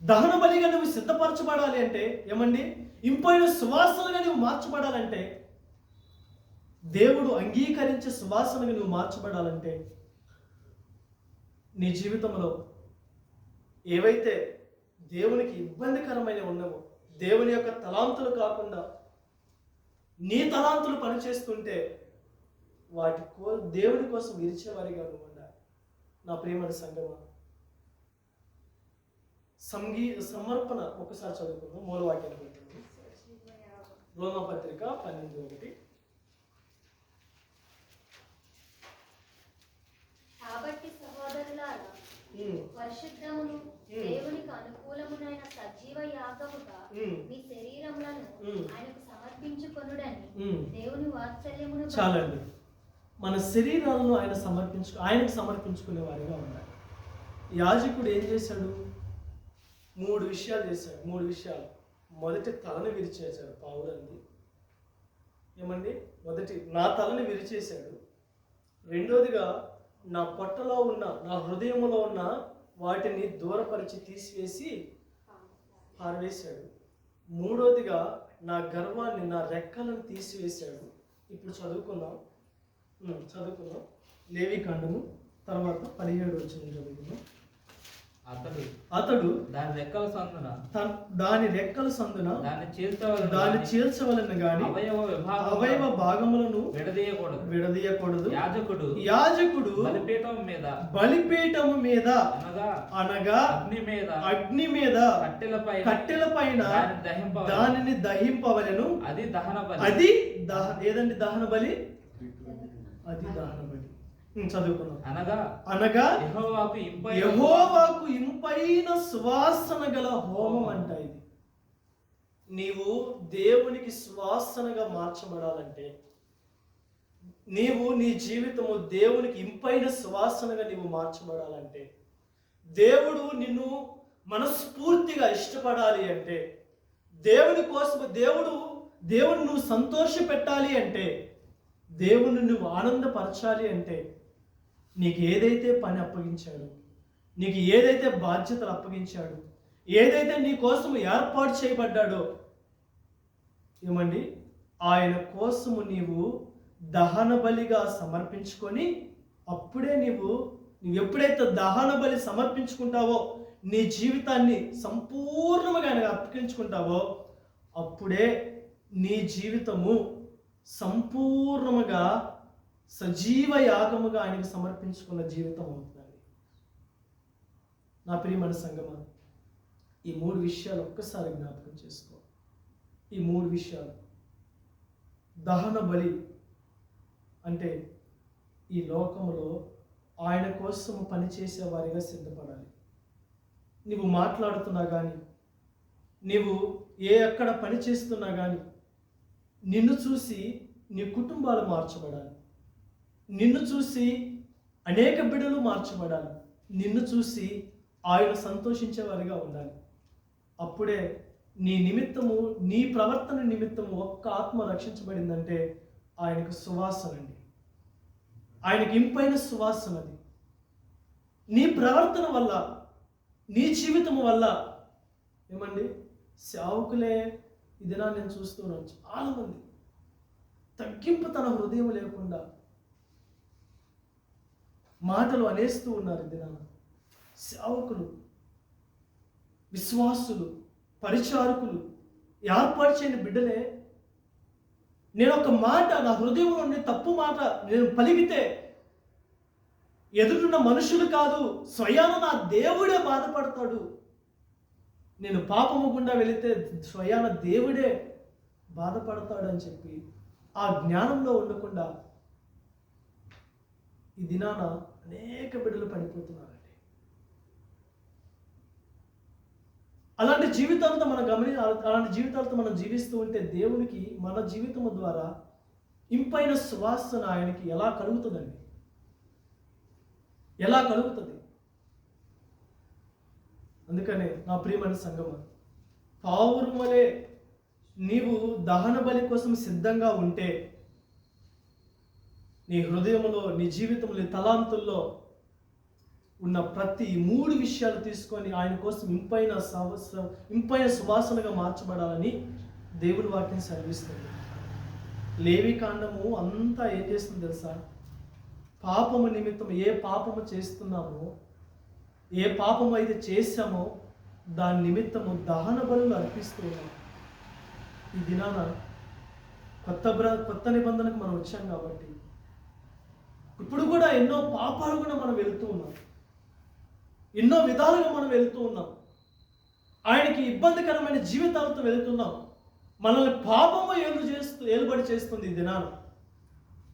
దహన బలిగా నువ్వు సిద్ధపరచబడాలి అంటే ఏమండి, ఇంపైన సువాసనగా నువ్వు మార్చబడాలంటే, దేవుడు అంగీకరించే సువాసనగా నువ్వు మార్చబడాలంటే, నీ జీవితంలో ఏవైతే దేవునికి ఇబ్బందికరమైన ఉన్నావో, దేవుని యొక్క తలాంతులు కాకుండా నీ తలాంతులు పనిచేస్తుంటే దేవుని కోసం విరిచేవారిగా నువ్వు ఉండాలి. నా ప్రియమైన సంగమా, సమర్పణ ఒకసారి చదువుకుందాం. మూలవాక్యాన్ని పెట్టండి. రోమాపత్రిక 12:1. కాబట్టి సహోదరులారా, పరిశుద్ధమును దేవునికి అనుకూలమునైన సజీవ యాగముగా మీ శరీరములను ఆయనకు సమర్పించుకొనుడని దేవుని వాత్సల్యమును. చాలండి, మన శరీరాలను ఆయనకు సమర్పించుకునే వారిగా ఉండాలి. యాజకుడు ఏం చేశాడు? 3 విషయాలు చేశాడు. 3 విషయాలు. మొదటి తలను విరిచేశాడు, పావులంది. ఏమండి, మొదటి నా తలని విరిచేశాడు. రెండోదిగా నా పొట్టలో ఉన్న, నా హృదయంలో ఉన్న వాటిని దూరపరిచి తీసివేసి పారవేశాడు. మూడోదిగా నా గర్వాన్ని, నా రెక్కలను తీసివేశాడు. ఇప్పుడు చదువుకుందాం. లేవికాండము తర్వాత 17 వచనం చదువుకుందాం. అతడు దాని రెక్కల సందున దాన్ని చీల్చవలెను గాని అవయవ భాగములను విడదీయకూడదు. యాజకుడు బలిపీఠము మీద అనగా అగ్ని మీద కట్టెల పైన దానిని దహింపవలెను. అది ఏదండి దహన బలి? అది దహన బలి. చదువుకున్నాం. అనగా యెహోవాకు ఇంపైన సువాసన గల హోమం అంట. ఇది నీవు దేవునికి సువాసనగా మార్చబడాలంటే, నీవు నీ జీవితము దేవునికి ఇంపైన సువాసనగా నీవు మార్చబడాలంటే, దేవుడు నిన్ను మనస్ఫూర్తిగా ఇష్టపడాలి అంటే, దేవుని కోసం దేవుని నువ్వు సంతోష పెట్టాలి అంటే, దేవుని నువ్వు ఆనందపరచాలి అంటే, నీకు ఏదైతే పని అప్పగించాడు, నీకు ఏదైతే బాధ్యతలు అప్పగించాడు, ఏదైతే నీ కోసం ఏర్పాటు చేయబడ్డాడో, ఏమండి, ఆయన కోసము నీవు దహన బలిగా సమర్పించుకొని, అప్పుడే నీవు ఎప్పుడైతే దహన బలి సమర్పించుకుంటావో, నీ జీవితాన్ని సంపూర్ణంగా ఆయనకు అప్పగించుకుంటావో, అప్పుడే నీ జీవితము సంపూర్ణముగా సజీవ యాగముగా ఆయనకు సమర్పించుకున్న జీవితం అవుతుందండి. నా ప్రియమైన సంగమా, ఈ 3 విషయాలు ఒక్కసారి జ్ఞాపకం చేసుకో. ఈ 3 విషయాలు. దహన బలి అంటే ఈ లోకములో ఆయన కోసం పనిచేసే వారిగా సిద్ధపడాలి. నీవు మాట్లాడుతున్నా కానీ, నీవు ఎక్కడ పని చేస్తున్నా కానీ, నిన్ను చూసి నీ కుటుంబాలు మార్చబడాలి. నిన్ను చూసి అనేక బిడ్డలు మార్చబడాలి. నిన్ను చూసి ఆయన సంతోషించేవారిగా ఉండాలి. అప్పుడే నీ నిమిత్తము, నీ ప్రవర్తన నిమిత్తము ఒక్క ఆత్మ రక్షించబడిందంటే ఆయనకు సువాసన అండి. ఆయనకి ఇంపైన సువాసన అది. నీ ప్రవర్తన వల్ల, నీ జీవితము వల్ల ఏమండి, సేవకులే ఇదినా నేను చూస్తున్నాను, చాలామంది తగ్గింపు తన హృదయం లేకుండా మాటలు అనేస్తూ ఉన్నారు. దినాన సేవకులు, విశ్వాసులు పరిచారకులు, ఏర్పాటు చేయని బిడ్డలే. నేను ఒక మాట, నా హృదయంలో ఉండే తప్పు మాట నేను పలికితే ఎదురున్న మనుషులు కాదు, స్వయాన నా దేవుడే బాధపడతాడు. నేను పాపము గుండా వెళితే స్వయాన దేవుడే బాధపడతాడు అని చెప్పి ఆ జ్ఞానంలో ఉండకుండా ఈ దినాన అనేక బిడ్డలు పడిపోతున్నారండి. అలాంటి జీవితాలతో అలాంటి జీవితాలతో మనం జీవిస్తూ ఉంటే దేవునికి మన జీవితము ద్వారా ఇంపైన సువాసన ఆయనకి ఎలా కలుగుతుందండి? ఎలా కలుగుతుంది? అందుకనే నా ప్రియమైన సంగమా, పావురం వలె నీవు దహన బలి కోసం సిద్ధంగా ఉంటే నీ హృదయంలో, నీ జీవితంలో, నీ తలాంతుల్లో ఉన్న ప్రతి 3 విషయాలు తీసుకొని ఆయన కోసం ఇంపైన సువాసనగా మార్చబడాలని దేవుని వాక్యం సెలవిస్తుంది. లేవి కాండము అంతా ఏం చేస్తుంది తెలుసా? పాపము నిమిత్తం ఏ పాపము చేస్తున్నామో, ఏ పాపము అయితే చేశామో దాని నిమిత్తము దహన బలులు అర్పిస్తూ ఉన్నాం. ఈ దినాన కొత్త నిబంధనకు మనం వచ్చాం కాబట్టి ఇప్పుడు కూడా ఎన్నో పాపాలు కూడా మనం వెళ్తూ ఉన్నాం, ఎన్నో విధాలుగా మనం వెళ్తూ ఉన్నాం, ఆయనకి ఇబ్బందికరమైన జీవితాలతో వెళుతున్నాం. మనల్ని పాపము ఏలుబడి చేస్తుంది ఈ దినాన.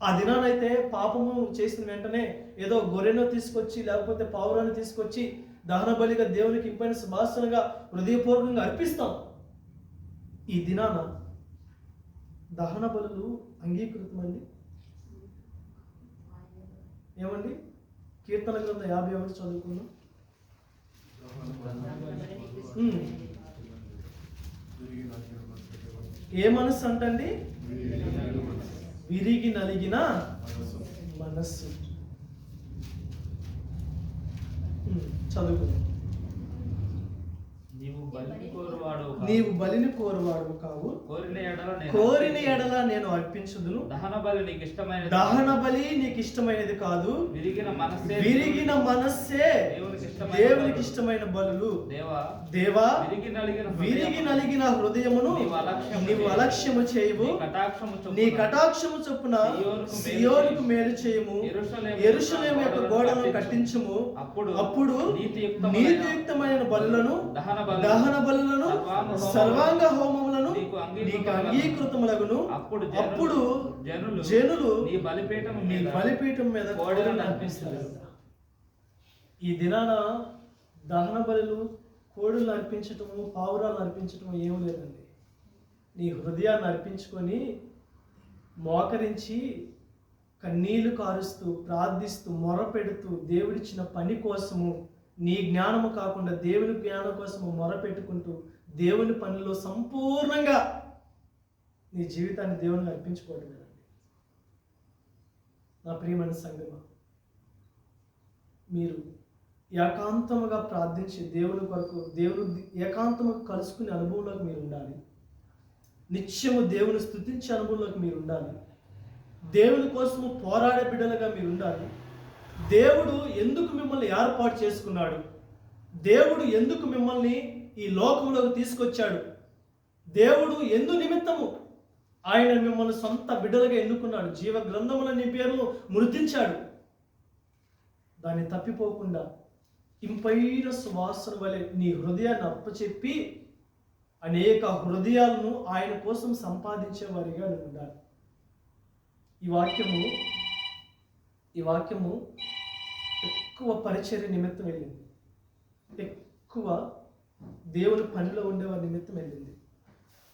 ఆ దినానైతే పాపము చేసిన వెంటనే ఏదో గొర్రెను తీసుకొచ్చి లేకపోతే పావురాన్ని తీసుకొచ్చి దహన బలిగా దేవునికి ఇంపైన సువాసనగా హృదయపూర్వకంగా అర్పిస్తాం. ఈ దినాన దహన బలులు అంగీకృతమండి. ఏమండి? కీర్తన గ్రంథం 51 చదువుకున్నాం. ఏ మనస్సు అంటండి? విరిగి నలిగిన మనస్సు. చదువుకున్నాం. నీవు బలిని కోరువాడు కావు, కోరిన ఎడల నేను అర్పించుదును. దహన బలి నీకు ఇష్టమైనది కాదు, విరిగిన మనస్సే దేవునికి ఇష్టమైన బలులు. దేవా, విరిగి నలిగిన హృదయమును నీవు అలక్ష్యము చేయవు. నీ కటాక్షము చొప్పున సియోనుకు మేలు చేయము, యెరూషలేము యొక్క గోడలను కట్టించుము. అప్పుడు నీతియుక్తమైన బలులను, దహన బలులను, సర్వాంగ హోమములను నీకు అంగీకృతములగును. అప్పుడు జనులు నీ బలిపీఠం మీద కోడెలను అర్పిస్తారు. ఈ దినాన దహన బలులు, కోడులను అర్పించటము, పావురాలు అర్పించటము ఏం లేదండి. నీ హృదయాన్ని అర్పించుకొని మోకరించి కన్నీళ్లు కారుస్తూ ప్రార్థిస్తూ మొరపెడుతూ దేవుడిచ్చిన పని కోసము, నీ జ్ఞానము కాకుండా దేవుని జ్ఞానం కోసము మొరపెట్టుకుంటూ దేవుని పనిలో సంపూర్ణంగా నీ జీవితాన్ని దేవునికి అర్పించుకోవడం. నా ప్రియమైన సంగమా, మీరు ఏకాంతముగా ప్రార్థించి దేవుని కొరకు దేవుని ఏకాంతముగా కలుసుకునే అనుభవంలోకి మీరు ఉండాలి. నిత్యము దేవుని స్తుతించే అనుభవంలోకి మీరు ఉండాలి. దేవుని కోసము పోరాడే బిడ్డలుగా మీరు ఉండాలి. దేవుడు ఎందుకు మిమ్మల్ని ఏర్పాటు చేసుకున్నాడు? దేవుడు ఎందుకు మిమ్మల్ని ఈ లోకంలోకి తీసుకొచ్చాడు? దేవుడు ఎందు నిమిత్తము ఆయన మిమ్మల్ని సొంత బిడ్డలుగా ఎన్నుకున్నాడు? జీవ గ్రంథముల నీ పేరును ముద్రించాడు. దాన్ని తప్పిపోకుండా ఇంపైన సువాసన వలె నీ హృదయాన్ని అప్పచెప్పి అనేక హృదయాలను ఆయన కోసం సంపాదించేవారిగా నువ్వు ఉండాలి. ఈ వాక్యము ఎక్కువ పరిచర్య నిమిత్తం వెళ్ళింది, ఎక్కువ దేవుని పనిలో ఉండేవారి నిమిత్తం వెళ్ళింది.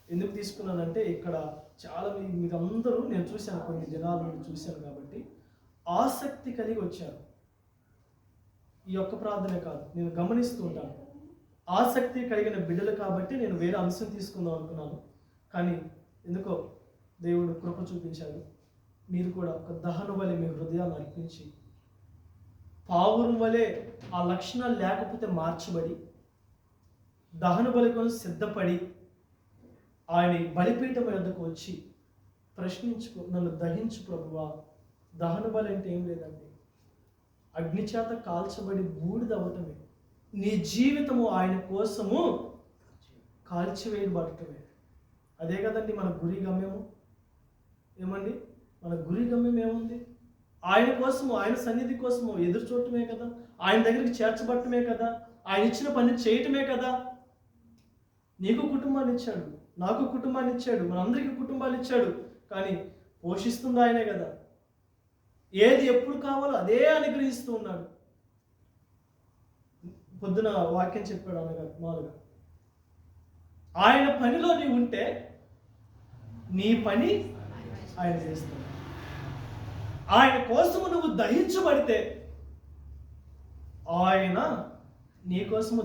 ఎందుకు తీసుకున్నానంటే ఇక్కడ చాలా మీకు అందరూ నేను చూశాను, కొన్ని దినాల నుండి చూశాను కాబట్టి ఆసక్తి కలిగి వచ్చారు. ఈ యొక్క ప్రార్థనే కాదు, నేను గమనిస్తూ ఉంటాను ఆసక్తి కలిగిన బిడ్డలు కాబట్టి నేను వేరే అంశం తీసుకుందాం అనుకున్నాను. కానీ ఎందుకో దేవుడు కృప చూపించాడు. మీరు కూడా ఒక దహన వలె మీ హృదయాన్ని అర్పించి పావురం వలె ఆ లక్షణాలు లేకపోతే మార్చబడి దహన బలి కోసం సిద్ధపడి ఆయన బలిపీఠం వద్దకు వచ్చి ప్రశ్నించుకో, నన్ను దహించు ప్రభువా. దహన బలి అంటే ఏం లేదండి, అగ్నిచేత కాల్చబడి బూడిదవ్వటమే. నీ జీవితము ఆయన కోసము కాల్చివేయబడటమే. అదే కదండి మన గురి గమ్యము. ఏమండి, మన గురి గమ్యం ఏముంది? ఆయన కోసము, ఆయన సన్నిధి కోసము ఎదురు చూడటమే కదా, ఆయన దగ్గరికి చేర్చబడటమే కదా, ఆయన ఇచ్చిన పని చేయటమే కదా. నీకు కుటుంబాన్ని ఇచ్చాడు, నాకు కుటుంబాన్ని ఇచ్చాడు, మనందరికీ కుటుంబాలు ఇచ్చాడు. కానీ పోషిస్తుంది ఆయనే కదా. ఏది ఎప్పుడు కావాలో అదే అనుగ్రహిస్తూ ఉన్నాడు. పొద్దున వాక్యం చెప్పాడు అన్నగారు మామూలుగా, ఆయన పనిలో నీవు ఉంటే నీ పని ఆయన చేస్తాడు. ఆయన కోసము నువ్వు దహించబడితే ఆయన నీ కోసము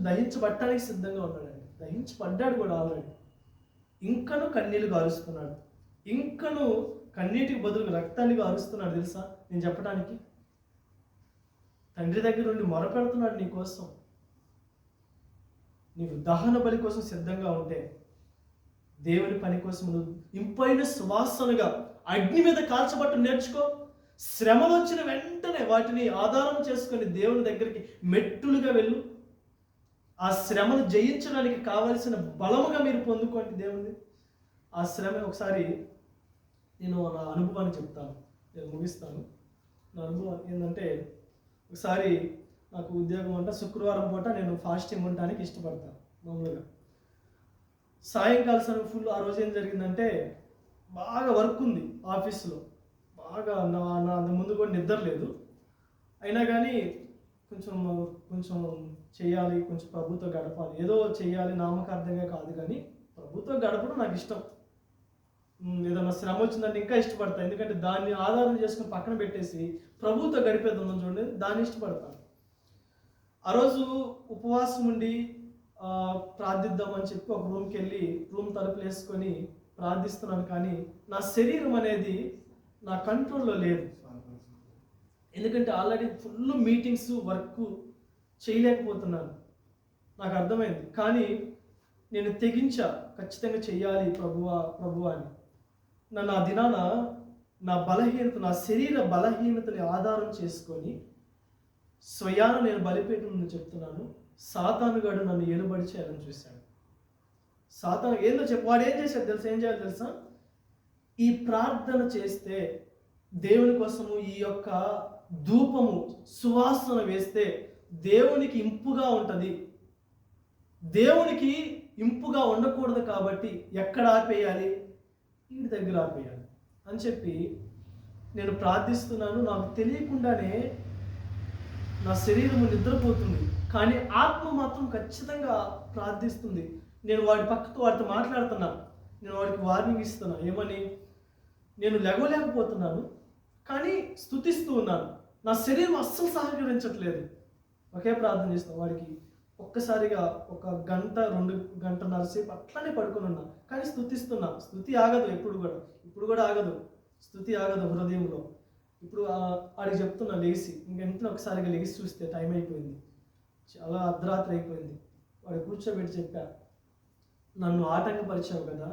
దహించబట్టడానికి సిద్ధంగా ఉన్నాడండి. దహించబడ్డాడు కూడా ఆల్రెడీ. ఇంకను కన్నీళ్ళు గారుస్తున్నాడు, ఇంకను కన్నీటికి బదులు రక్తాన్ని గారుస్తున్నాడు. తెలుసా నేను చెప్పడానికి? తండ్రి దగ్గర నుండి మొరపెడుతున్నాడు నీ కోసం. నీవు దహన బలి కోసం సిద్ధంగా ఉంటే దేవుని పని కోసం నువ్వు ఇంపైన సువాసనగా అగ్ని మీద కాల్చబట్టు నేర్చుకో. శ్రమలు వచ్చిన వెంటనే వాటిని ఆధారం చేసుకొని దేవుని దగ్గరికి మెట్టులుగా వెళ్ళు. ఆ శ్రమను జయించడానికి కావలసిన బలముగా మీరు పొందుకోండి దేవుని. ఆ శ్రమ ఒకసారి నేను నా అనుభవాన్ని చెప్తాను, నేను ముగిస్తాను. నా అనుభవం ఏంటంటే, ఒకసారి నాకు ఉద్యోగం అంటే శుక్రవారం పూట నేను ఫాస్టింగ్ ఉండటానికి ఇష్టపడతాను మామూలుగా. సాయంకాల సమయం ఫుల్. ఆ రోజు ఏం జరిగిందంటే, బాగా వర్క్ ఉంది ఆఫీసులో, బాగా నా ముందు కూడా నిద్ర లేదు. అయినా కానీ కొంచెం చేయాలి, కొంచెం ప్రభుతో గడపాలి, ఏదో చేయాలి, నామకార్థంగా కాదు కానీ ప్రభుతో గడపడం నాకు ఇష్టం. ఏదైనా శ్రమ వచ్చిందంటే ఇంకా ఇష్టపడతాను, ఎందుకంటే దాన్ని ఆధారం చేసుకుని పక్కన పెట్టేసి ప్రభుతో గడిపేద్దాం చూడండి, దాన్ని ఇష్టపడతాను. ఆ రోజు ఉపవాసం ఉండి ప్రార్థిద్దామని చెప్పి ఒక రూమ్కి వెళ్ళి రూమ్ తలుపులు వేసుకొని ప్రార్థిస్తున్నాను. కానీ నా శరీరం అనేది నా కంట్రోల్లో లేదు. ఎందుకంటే ఆల్రెడీ ఫుల్ మీటింగ్స్, వర్క్ చేయలేకపోతున్నాను. నాకు అర్థమైంది. కానీ నేను తెగించా, ఖచ్చితంగా చెయ్యాలి ప్రభువా అని. నన్ను ఆ దినాన నా బలహీనత, నా శరీర బలహీనతని ఆధారం చేసుకొని స్వయాన నేను బలిపీఠం చెప్తున్నాను, సాతానుగాడు నన్ను ఏలుబడి చేయాలని చూశాడు. సాతాను ఏందో వాడు ఏం చేశాడు తెలుసా? ఏం చేయాలి తెలుసా? ఈ ప్రార్థన చేస్తే, దేవుని కోసము ఈ యొక్క ధూపము సువాసన వేస్తే దేవునికి ఇంపుగా ఉంటుంది. దేవునికి ఇంపుగా ఉండకూడదు కాబట్టి ఎక్కడ ఆపేయాలి? ఇంటి దగ్గర ఆపేయాలి అని చెప్పి నేను ప్రార్థిస్తున్నాను. నాకు తెలియకుండానే నా శరీరము నిద్రపోతుంది, కానీ ఆత్మ మాత్రం ఖచ్చితంగా ప్రార్థిస్తుంది. నేను వాడితో మాట్లాడుతున్నా, నేను వాడికి వార్నింగ్ ఇస్తున్నా. ఏమని? నేను లెగలేకపోతున్నాను, కానీ స్తుతిస్తూ ఉన్నాను. నా శరీరం అస్సలు సహకరించట్లేదు. ఒకే ప్రార్థన చేస్తాను వాడికి. ఒక్కసారిగా 1 గంట 2 గంటన్నర సేపు అట్లనే పడుకుని ఉన్నా, కానీ స్తుతిస్తున్నా. స్తుతి ఆగదు, ఇప్పుడు కూడా ఆగదు. స్తుతి ఆగదు హృదయంలో. ఇప్పుడు వాడికి చెప్తున్నా లేచి, ఇంకెంటనే ఒకసారిగా లేచి చూస్తే టైం అయిపోయింది, చాలా అర్ధరాత్రి అయిపోయింది. వాడు కూర్చోబెట్టి చెప్పా, నన్ను ఆటంకపరిచావు కదా,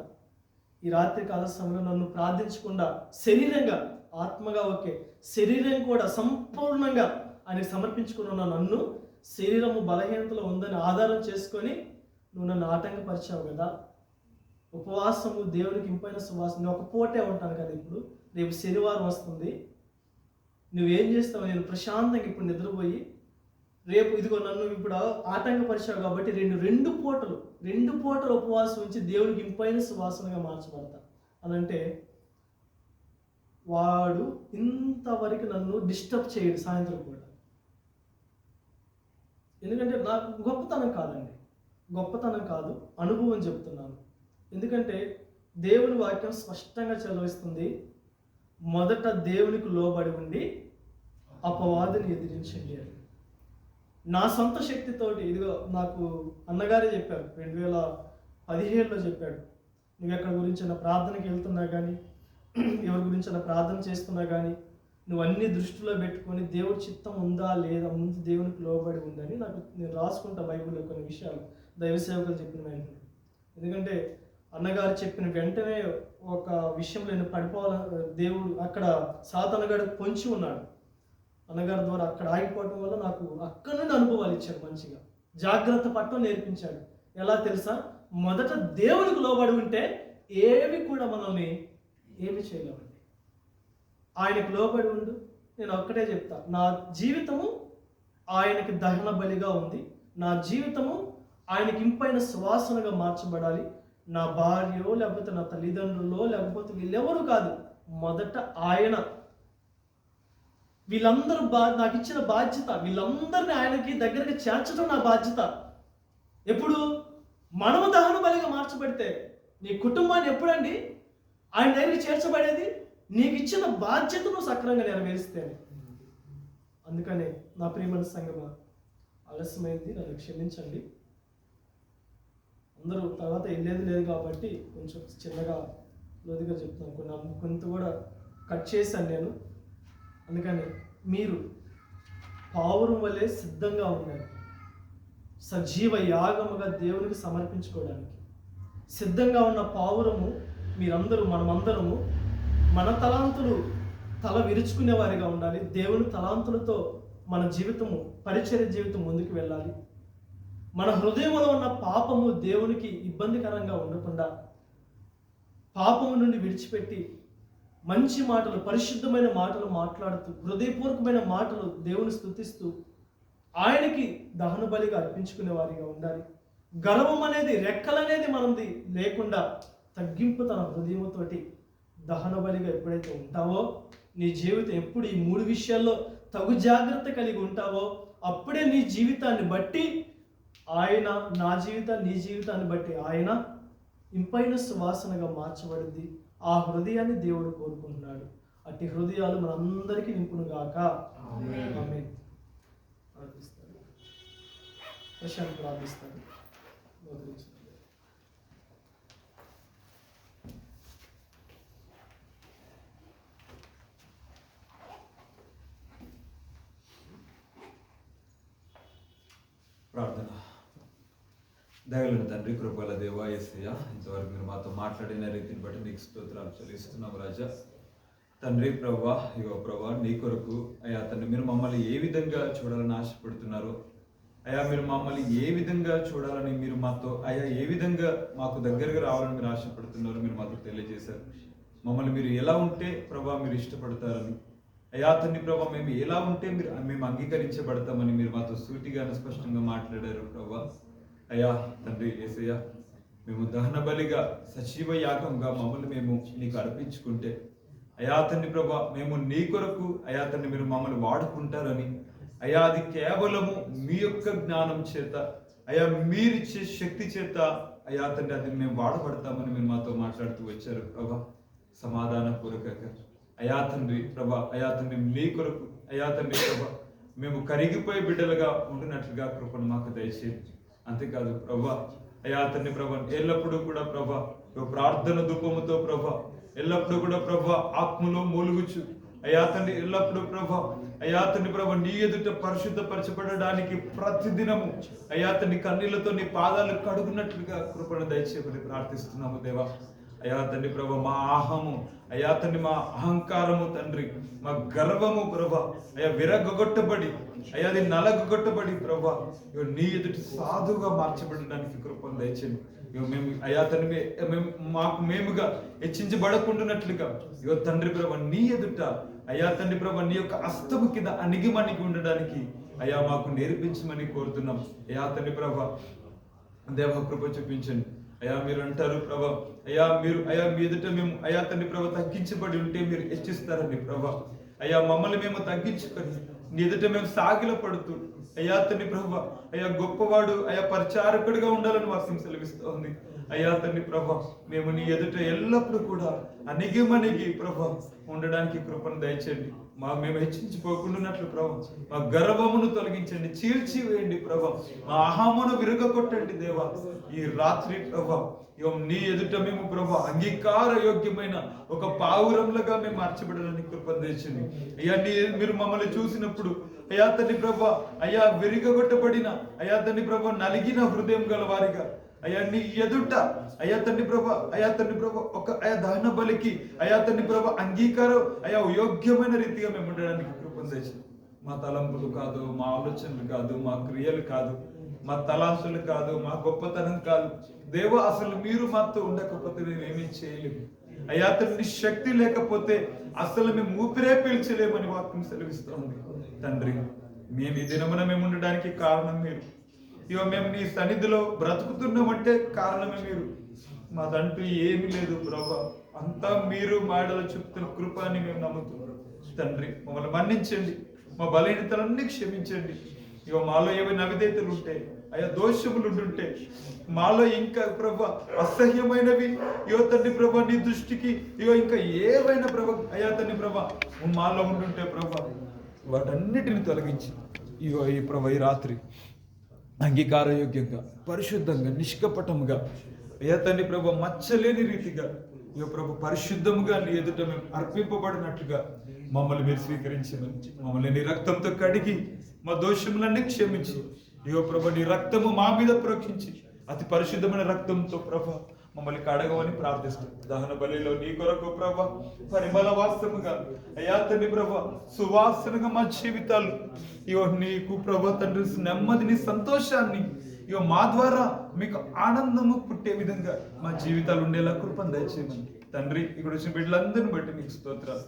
ఈ రాత్రి కాల సమయంలో నన్ను ప్రార్థించకుండా శరీరంగా, ఆత్మగా ఓకే, శరీరం కూడా సంపూర్ణంగా ఆయనకు సమర్పించుకున్న నన్ను శరీరము బలహీనతలో ఉందని ఆధారం చేసుకొని నువ్వు నన్ను ఆటంకపరిచావు కదా. ఉపవాసము దేవునికి ఇంపైన సువాసన. నేను ఒక పూటే ఉంటాను కదా, ఇప్పుడు రేపు శనివారం వస్తుంది, నువ్వేం చేస్తావు? నేను ప్రశాంతంగా ఇప్పుడు నిద్రపోయి రేపు ఇదిగో నన్ను ఇప్పుడు ఆటంకపరిచావు కాబట్టి రెండు పూటలు ఉపవాసం ఉంచి దేవునికి ఇంపైన సువాసనగా మార్చబడతా అని అంటే, వాడు ఇంతవరకు నన్ను డిస్టర్బ్ చేయడు సాయంత్రం కూడా. ఎందుకంటే నాకు గొప్పతనం కాదు, అనుభవం చెప్తున్నాను. ఎందుకంటే దేవుని వాక్యం స్పష్టంగా చదివిస్తుంది, మొదట దేవునికి లోబడి ఉండి అపవాదిని ఎదిరించండి అని. నా సొంత శక్తితోటి, ఇదిగో నాకు అన్నగారే చెప్పారు, 2017లో చెప్పాడు, నువ్వు ఎక్కడి గురించి ప్రార్థనకి వెళ్తున్నా కానీ, ఎవరి గురించి ప్రార్థన చేస్తున్నా కానీ, నువ్వు అన్ని దృష్టిలో పెట్టుకొని దేవుడి చిత్తం ఉందా లేదా, ముందు దేవునికి లోబడి ఉందని నేను రాసుకుంటా బైబిల్లో కొన్ని విషయాలు, దైవ సేవకులు చెప్పిన వెంటనే. ఎందుకంటే అన్నగారు చెప్పిన వెంటనే ఒక విషయంలో నేను పడిపోవాల, దేవుడు అక్కడ సాతానుగాడు పొంచి ఉన్నాడు. అన్నగారి ద్వారా అక్కడ ఆగిపోవటం వల్ల నాకు అక్కడ నుండి అనుభవాలు ఇచ్చాడు, మంచిగా జాగ్రత్త పట్టడం నేర్పించాడు. ఎలా తెలుసా? మొదట దేవునికి లోబడి ఉంటే ఏవి కూడా మనల్ని ఏమి చేయలేమండి. ఆయనకు లోబడి ఉండు. నేను ఒక్కటే చెప్తా, నా జీవితము ఆయనకి దహన బలిగా ఉంది. నా జీవితము ఆయనకి ఇంపైన సువాసనగా మార్చబడాలి. నా భార్యో లేకపోతే నా తల్లిదండ్రులో లేకపోతే వీళ్ళెవరు కాదు, మొదట ఆయన. వీళ్ళందరూ నాకు ఇచ్చిన బాధ్యత. వీళ్ళందరినీ ఆయనకి దగ్గరికి చేర్చడం నా బాధ్యత. ఎప్పుడు మనము దహన బలిగా మార్చబడితే, నీ కుటుంబాన్ని ఎప్పుడండి ఆయన దగ్గరికి చేర్చబడేది? నీకు ఇచ్చిన బాధ్యతను సక్రమంగా నెరవేరుస్తేనే. అందుకనే నా ప్రియమైన సంగమా, ఆలస్యమైంది, నన్ను క్షమించండి. అందరూ తర్వాత వెళ్ళేది లేదు కాబట్టి కొంచెం చిన్నగా లోతుగా చెప్తున్నాను. కొంత కూడా కట్ చేశాను నేను. అందుకని మీరు పావురం వలె సిద్ధంగా ఉండాలి. సజీవ యాగముగా దేవునికి సమర్పించుకోవడానికి సిద్ధంగా ఉన్న పావురము మీరందరూ, మనమందరము మన తలాంతులు తల విరుచుకునే వారిగా ఉండాలి. దేవుని తలాంతులతో మన జీవితము, పరిచర్య జీవితం ముందుకు వెళ్ళాలి. మన హృదయంలో ఉన్న పాపము దేవునికి ఇబ్బందికరంగా ఉండకుండా పాపము నుండి విడిచిపెట్టి మంచి మాటలు, పరిశుద్ధమైన మాటలు మాట్లాడుతూ, హృదయపూర్వకమైన మాటలు దేవుని స్తుతిస్తూ ఆయనకి దహన బలిగా అర్పించుకునే వారిగా ఉండాలి. గర్వం అనేది, రెక్కలనేది మనది లేకుండా తగ్గింపు తన హృదయముతోటి దహన బలిగా ఎప్పుడైతే ఉంటావో, నీ జీవితం ఎప్పుడు ఈ 3 విషయాల్లో తగు జాగ్రత్త కలిగి ఉంటావో అప్పుడే నీ జీవితాన్ని బట్టి ఆయన, నా జీవితాన్ని, నీ జీవితాన్ని బట్టి ఆయన ఇంపైన సువాసనగా మార్చబడింది. ఆ హృదయాన్ని దేవుడు కోరుకుంటున్నాడు. అట్టి హృదయాలు మనందరికీ నింపును గాక. ఆమేన్. ప్రార్థిస్తాను. ప్రశాంత్ ప్రార్థిస్తాను. ప్రార్థన. దయగలిగిన తండ్రి, కృపగల దేవా యేసయ్య, ఇంతవరకు మీరు మాతో మాట్లాడిన రీతిని బట్టి నీకు స్తోత్రాలు చెల్లిస్తున్నాం రాజా. తండ్రి ప్రభువా, ఇగో ప్రభువా, నీ కొరకు అయ్యా తండ్రి మీరు మమ్మల్ని ఏ విధంగా చూడాలని ఆశపడుతున్నారో, అయ్యా మీరు మమ్మల్ని ఏ విధంగా చూడాలని మీరు మాతో, అయ్యా ఏ విధంగా మాకు దగ్గరగా రావాలని మీరు ఆశపడుతున్నారో మీరు మాతో తెలియజేశారు. మమ్మల్ని మీరు ఎలా ఉంటే ప్రభా మీరు ఇష్టపడతారని, అయ్యా తండ్రి ప్రభా మేము ఎలా ఉంటే మేము అంగీకరించబడతామని మీరు మాతో సూటిగా స్పష్టంగా మాట్లాడారు ప్రభా. అయ్యా తండ్రి యేసయ్య, మేము దహన బలిగా, సజీవ యాగంగా మమ్మల్ని మేము నీకు అర్పించుకుంటే, అయ్యా తండ్రి ప్రభా మేము నీ కొరకు అయ్యా తండ్రి మీరు మమ్మల్ని వాడుకుంటారని, అయ్యా అది కేవలము మీ యొక్క జ్ఞానం చేత, అయ్యా మీరిచ్చే శక్తి చేత అయ్యా తండ్రి అది మేము వాడబడతామని మీరు మాతో మాట్లాడుతూ వచ్చారు ప్రభా. సమాధానపూర్వకంగా అయ్యా తండ్రి ప్రభా, అయ్యా తండ్రి నీ కొరకు అయ్యా తండ్రి ప్రభా మేము కరిగిపోయే బిడ్డలుగా ఉండినట్లుగా కృపను మాకు దయచేయండి. అంతేకాదు ప్రభా, అయ్యా తండ్రి ప్రభా ఎల్లప్పుడూ కూడా ప్రభా ప్రార్థన ధూపముతో ప్రభా ఎల్లప్పుడూ కూడా ప్రభా ఆత్మలో మూలుగుచు అయ్యా తండ్రి ఎల్లప్పుడూ ప్రభా అయ్యా తండ్రి ప్రభా నీ ఎదుట పరిశుద్ధపరచబడడానికి ప్రతిదినము అయ్యా తండ్రి కన్నీళ్లతో నీ పాదాలు కడుగునట్లుగా కృపను దయచేయమని ప్రార్థిస్తున్నాము దేవా. అయ్యా తండ్రి ప్రభా మా అహము, అయ్యా తండ్రి మా అహంకారము తండ్రి, మా గర్వము ప్రభా అయ్యా విరగొట్టబడి, అయ్యా అది నలగొట్టబడి ప్రభా నీ ఎదుటి సాధుగా మార్చబడడానికి కృపను దయచేయండి. మేము అయ్యా తండ్రి మాకు మేముగా హెచ్చించబడకుండానట్లుగా ఇగో తండ్రి ప్రభా నీ ఎదుట అయ్యా తండ్రి ప్రభా నీ యొక్క హస్తము కింద అణిగిమణిగి ఉండడానికి అయ్యా మాకు నేర్పించమని కోరుతున్నాం. అయ్యా తండ్రి ప్రభా దేవ కృప చూపించండి. అయ్యా మీరు అంటారు ప్రభా అయ్యా మీరు అయ్యా మీ ఎదుట మేము అయ్యా తండ్రి ప్రభా తగ్గించబడి ఉంటే మీరు హెచ్చిస్తారండి ప్రభా. అయ్యా మమ్మల్ని మేము తగ్గించుకొని నీ ఎదుట మేము సాగిల పడుతూ అయ్యా తండ్రి ప్రభా అయ్యా గొప్పవాడు అయ్యా పరిచారకుడిగా ఉండాలని వాక్యం సెలవిస్తూ ఉంది. అయ్యా తండ్రి ప్రభా మేము నీ ఎదుట ఎల్లప్పుడూ కూడా అణిగిమణిగి ప్రభా ఉండడానికి కృపను దయచేయండి. మేము హెచ్చించిపోకుండాన్నట్లు ప్రభా మా గర్వమును తొలగించండి, చీల్చివేయండి ప్రభా, మా అహమును విరగొట్టండి దేవా. ఈ రాత్రి ప్రభా నీ ఎదుట మేము ప్రభా అంగీకార యోగ్యమైన ఒక పావురంలుగా మేము మార్చబడడానికి కృపను దయచేయండి. అయ్యా మీరు మమ్మల్ని చూసినప్పుడు అయ్యా తండ్రి ప్రభా అయ్యా విరగొట్టబడిన అయ్యా తండ్రి ప్రభా నలిగిన హృదయం గల వారిగా అయ్యా నీ ఎదుట అయ్యా తండ్రి ప్రభా ఒక అయా దహన బలికి అయ్యా తండ్రి ప్రభా అంగీకారం అయ్యా యోగ్యమైన రీతిగా మేము ఉండడానికి కృపను దయచేయండి. మా తలంపులు కాదు, మా ఆలోచనలు కాదు, మా క్రియలు కాదు మా తలాంతులు కాదు, మా గొప్పతనం కాదు దేవా, అసలు మీరు మాతో ఉండకపోతే మేము ఏమీ చేయలేము అయ్యా. తండ్రి శక్తి లేకపోతే అసలు మేము ఊపిరే పీల్చలేమని వాక్యం సెలవిస్తోంది తండ్రి. మేము ఈ దినమున మేము ఉండడానికి కారణం మీరు. ఇవో మేము నీ సన్నిధిలో బ్రతుకుతున్నామంటే కారణమే మీరు. మాదంటూ ఏమీ లేదు ప్రభా, అంతా మీరు మాటలు చెప్తున్న కృపాన్ని మేము నమ్ముతున్నాం తండ్రి. మమ్మల్ని మన్నించండి, మా బలహీనతలన్నీ క్షమించండి. ఇగో మాలో ఏమైనా అవిధేయతలు ఉంటే, అయ్యా దోషములు ఉంటే, మాలో ఇంకా ప్రభా అసహ్యమైనవి ఇగో తండ్రి ప్రభా నీ దృష్టికి ఇగో ఇంకా ఏవైనా ప్రభా అయ్యా తండ్రి ప్రభా మాలో ఉండుంటే ప్రభా వాటన్నిటిని తొలగించి ఇగో ఈ ప్రభా ఈ రాత్రి అంగీకారయోగ్యంగా, పరిశుద్ధంగా, నిష్కపటముగా అయ్యా తండ్రి ప్రభా మచ్చలేని రీతిగా ఇగో ప్రభు పరిశుద్ధముగా నీ ఎదుట మేము అర్పింపబడినట్లుగా మమ్మల్ని మీరు స్వీకరించమని, మమ్మల్ని నీ రక్తంతో కడిగి మా దోషములన్నీ క్షమించి ఇగో ప్రభు నీ రక్తము మా మీద ప్రోక్షించి అతి పరిశుద్ధమైన రక్తంతో ప్రభా మమ్మల్ని కడగమని ప్రార్థిస్తాం. దహన బలిలో నీ కొరకు ప్రభా పరిమళ వాసముగా అయ్యా తండ్రి ప్రభా సువాసనగా మా జీవితాలు ఇగో నీకు ప్రభా తండ్రి నెమ్మదిని, సంతోషాన్ని ఇగో మా ద్వారా మీకు ఆనందము పుట్టే విధంగా మా జీవితాలు ఉండేలా కృపను దయచేయమని తండ్రి. ఇక్కడ వచ్చిన బిడ్డలందరిని బట్టి నీకు స్తోత్రాలు.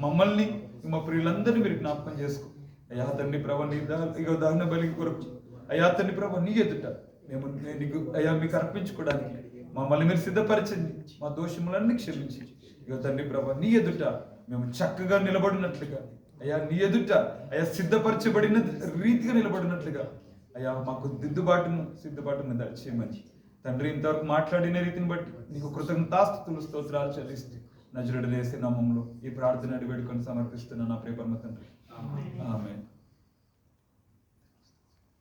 మమ్మల్ని మా ప్రియులందరినీ మీరు జ్ఞాపకం చేసుకో అయ్యా తండ్రి ప్రభా నీ ఇగో దహన బలి కొరకు అయ్యా తండ్రి ప్రభా నీ ఎదుట మేము నీకు అయ్యా మీకు అర్పించుకోవడానికి మమ్మల్ని మీరు సిద్ధపరచండి. మా దోషములన్నీ క్షమించి ఇగో తండ్రి ప్రభా నీ ఎదుట మేము చక్కగా నిలబడినట్లుగా అయ్యా, నీ ఎదుట అయ్యా సిద్ధపరచబడిన రీతిగా నిలబడినట్లుగా అయ్యా మాకు సిద్ధపాటును దయచేయమని తండ్రి. ఇంతవరకు మాట్లాడిన రీతిని బట్టి నీకు కృతజ్ఞతాస్తుతులు స్తోత్రాలు చెల్లిస్తూ నజరుడు యేసు నామములో ఈ ప్రార్థన వేడుకొని సమర్పిస్తున్నా నా ప్రియ పరమ తండ్రి. ఆమేన్.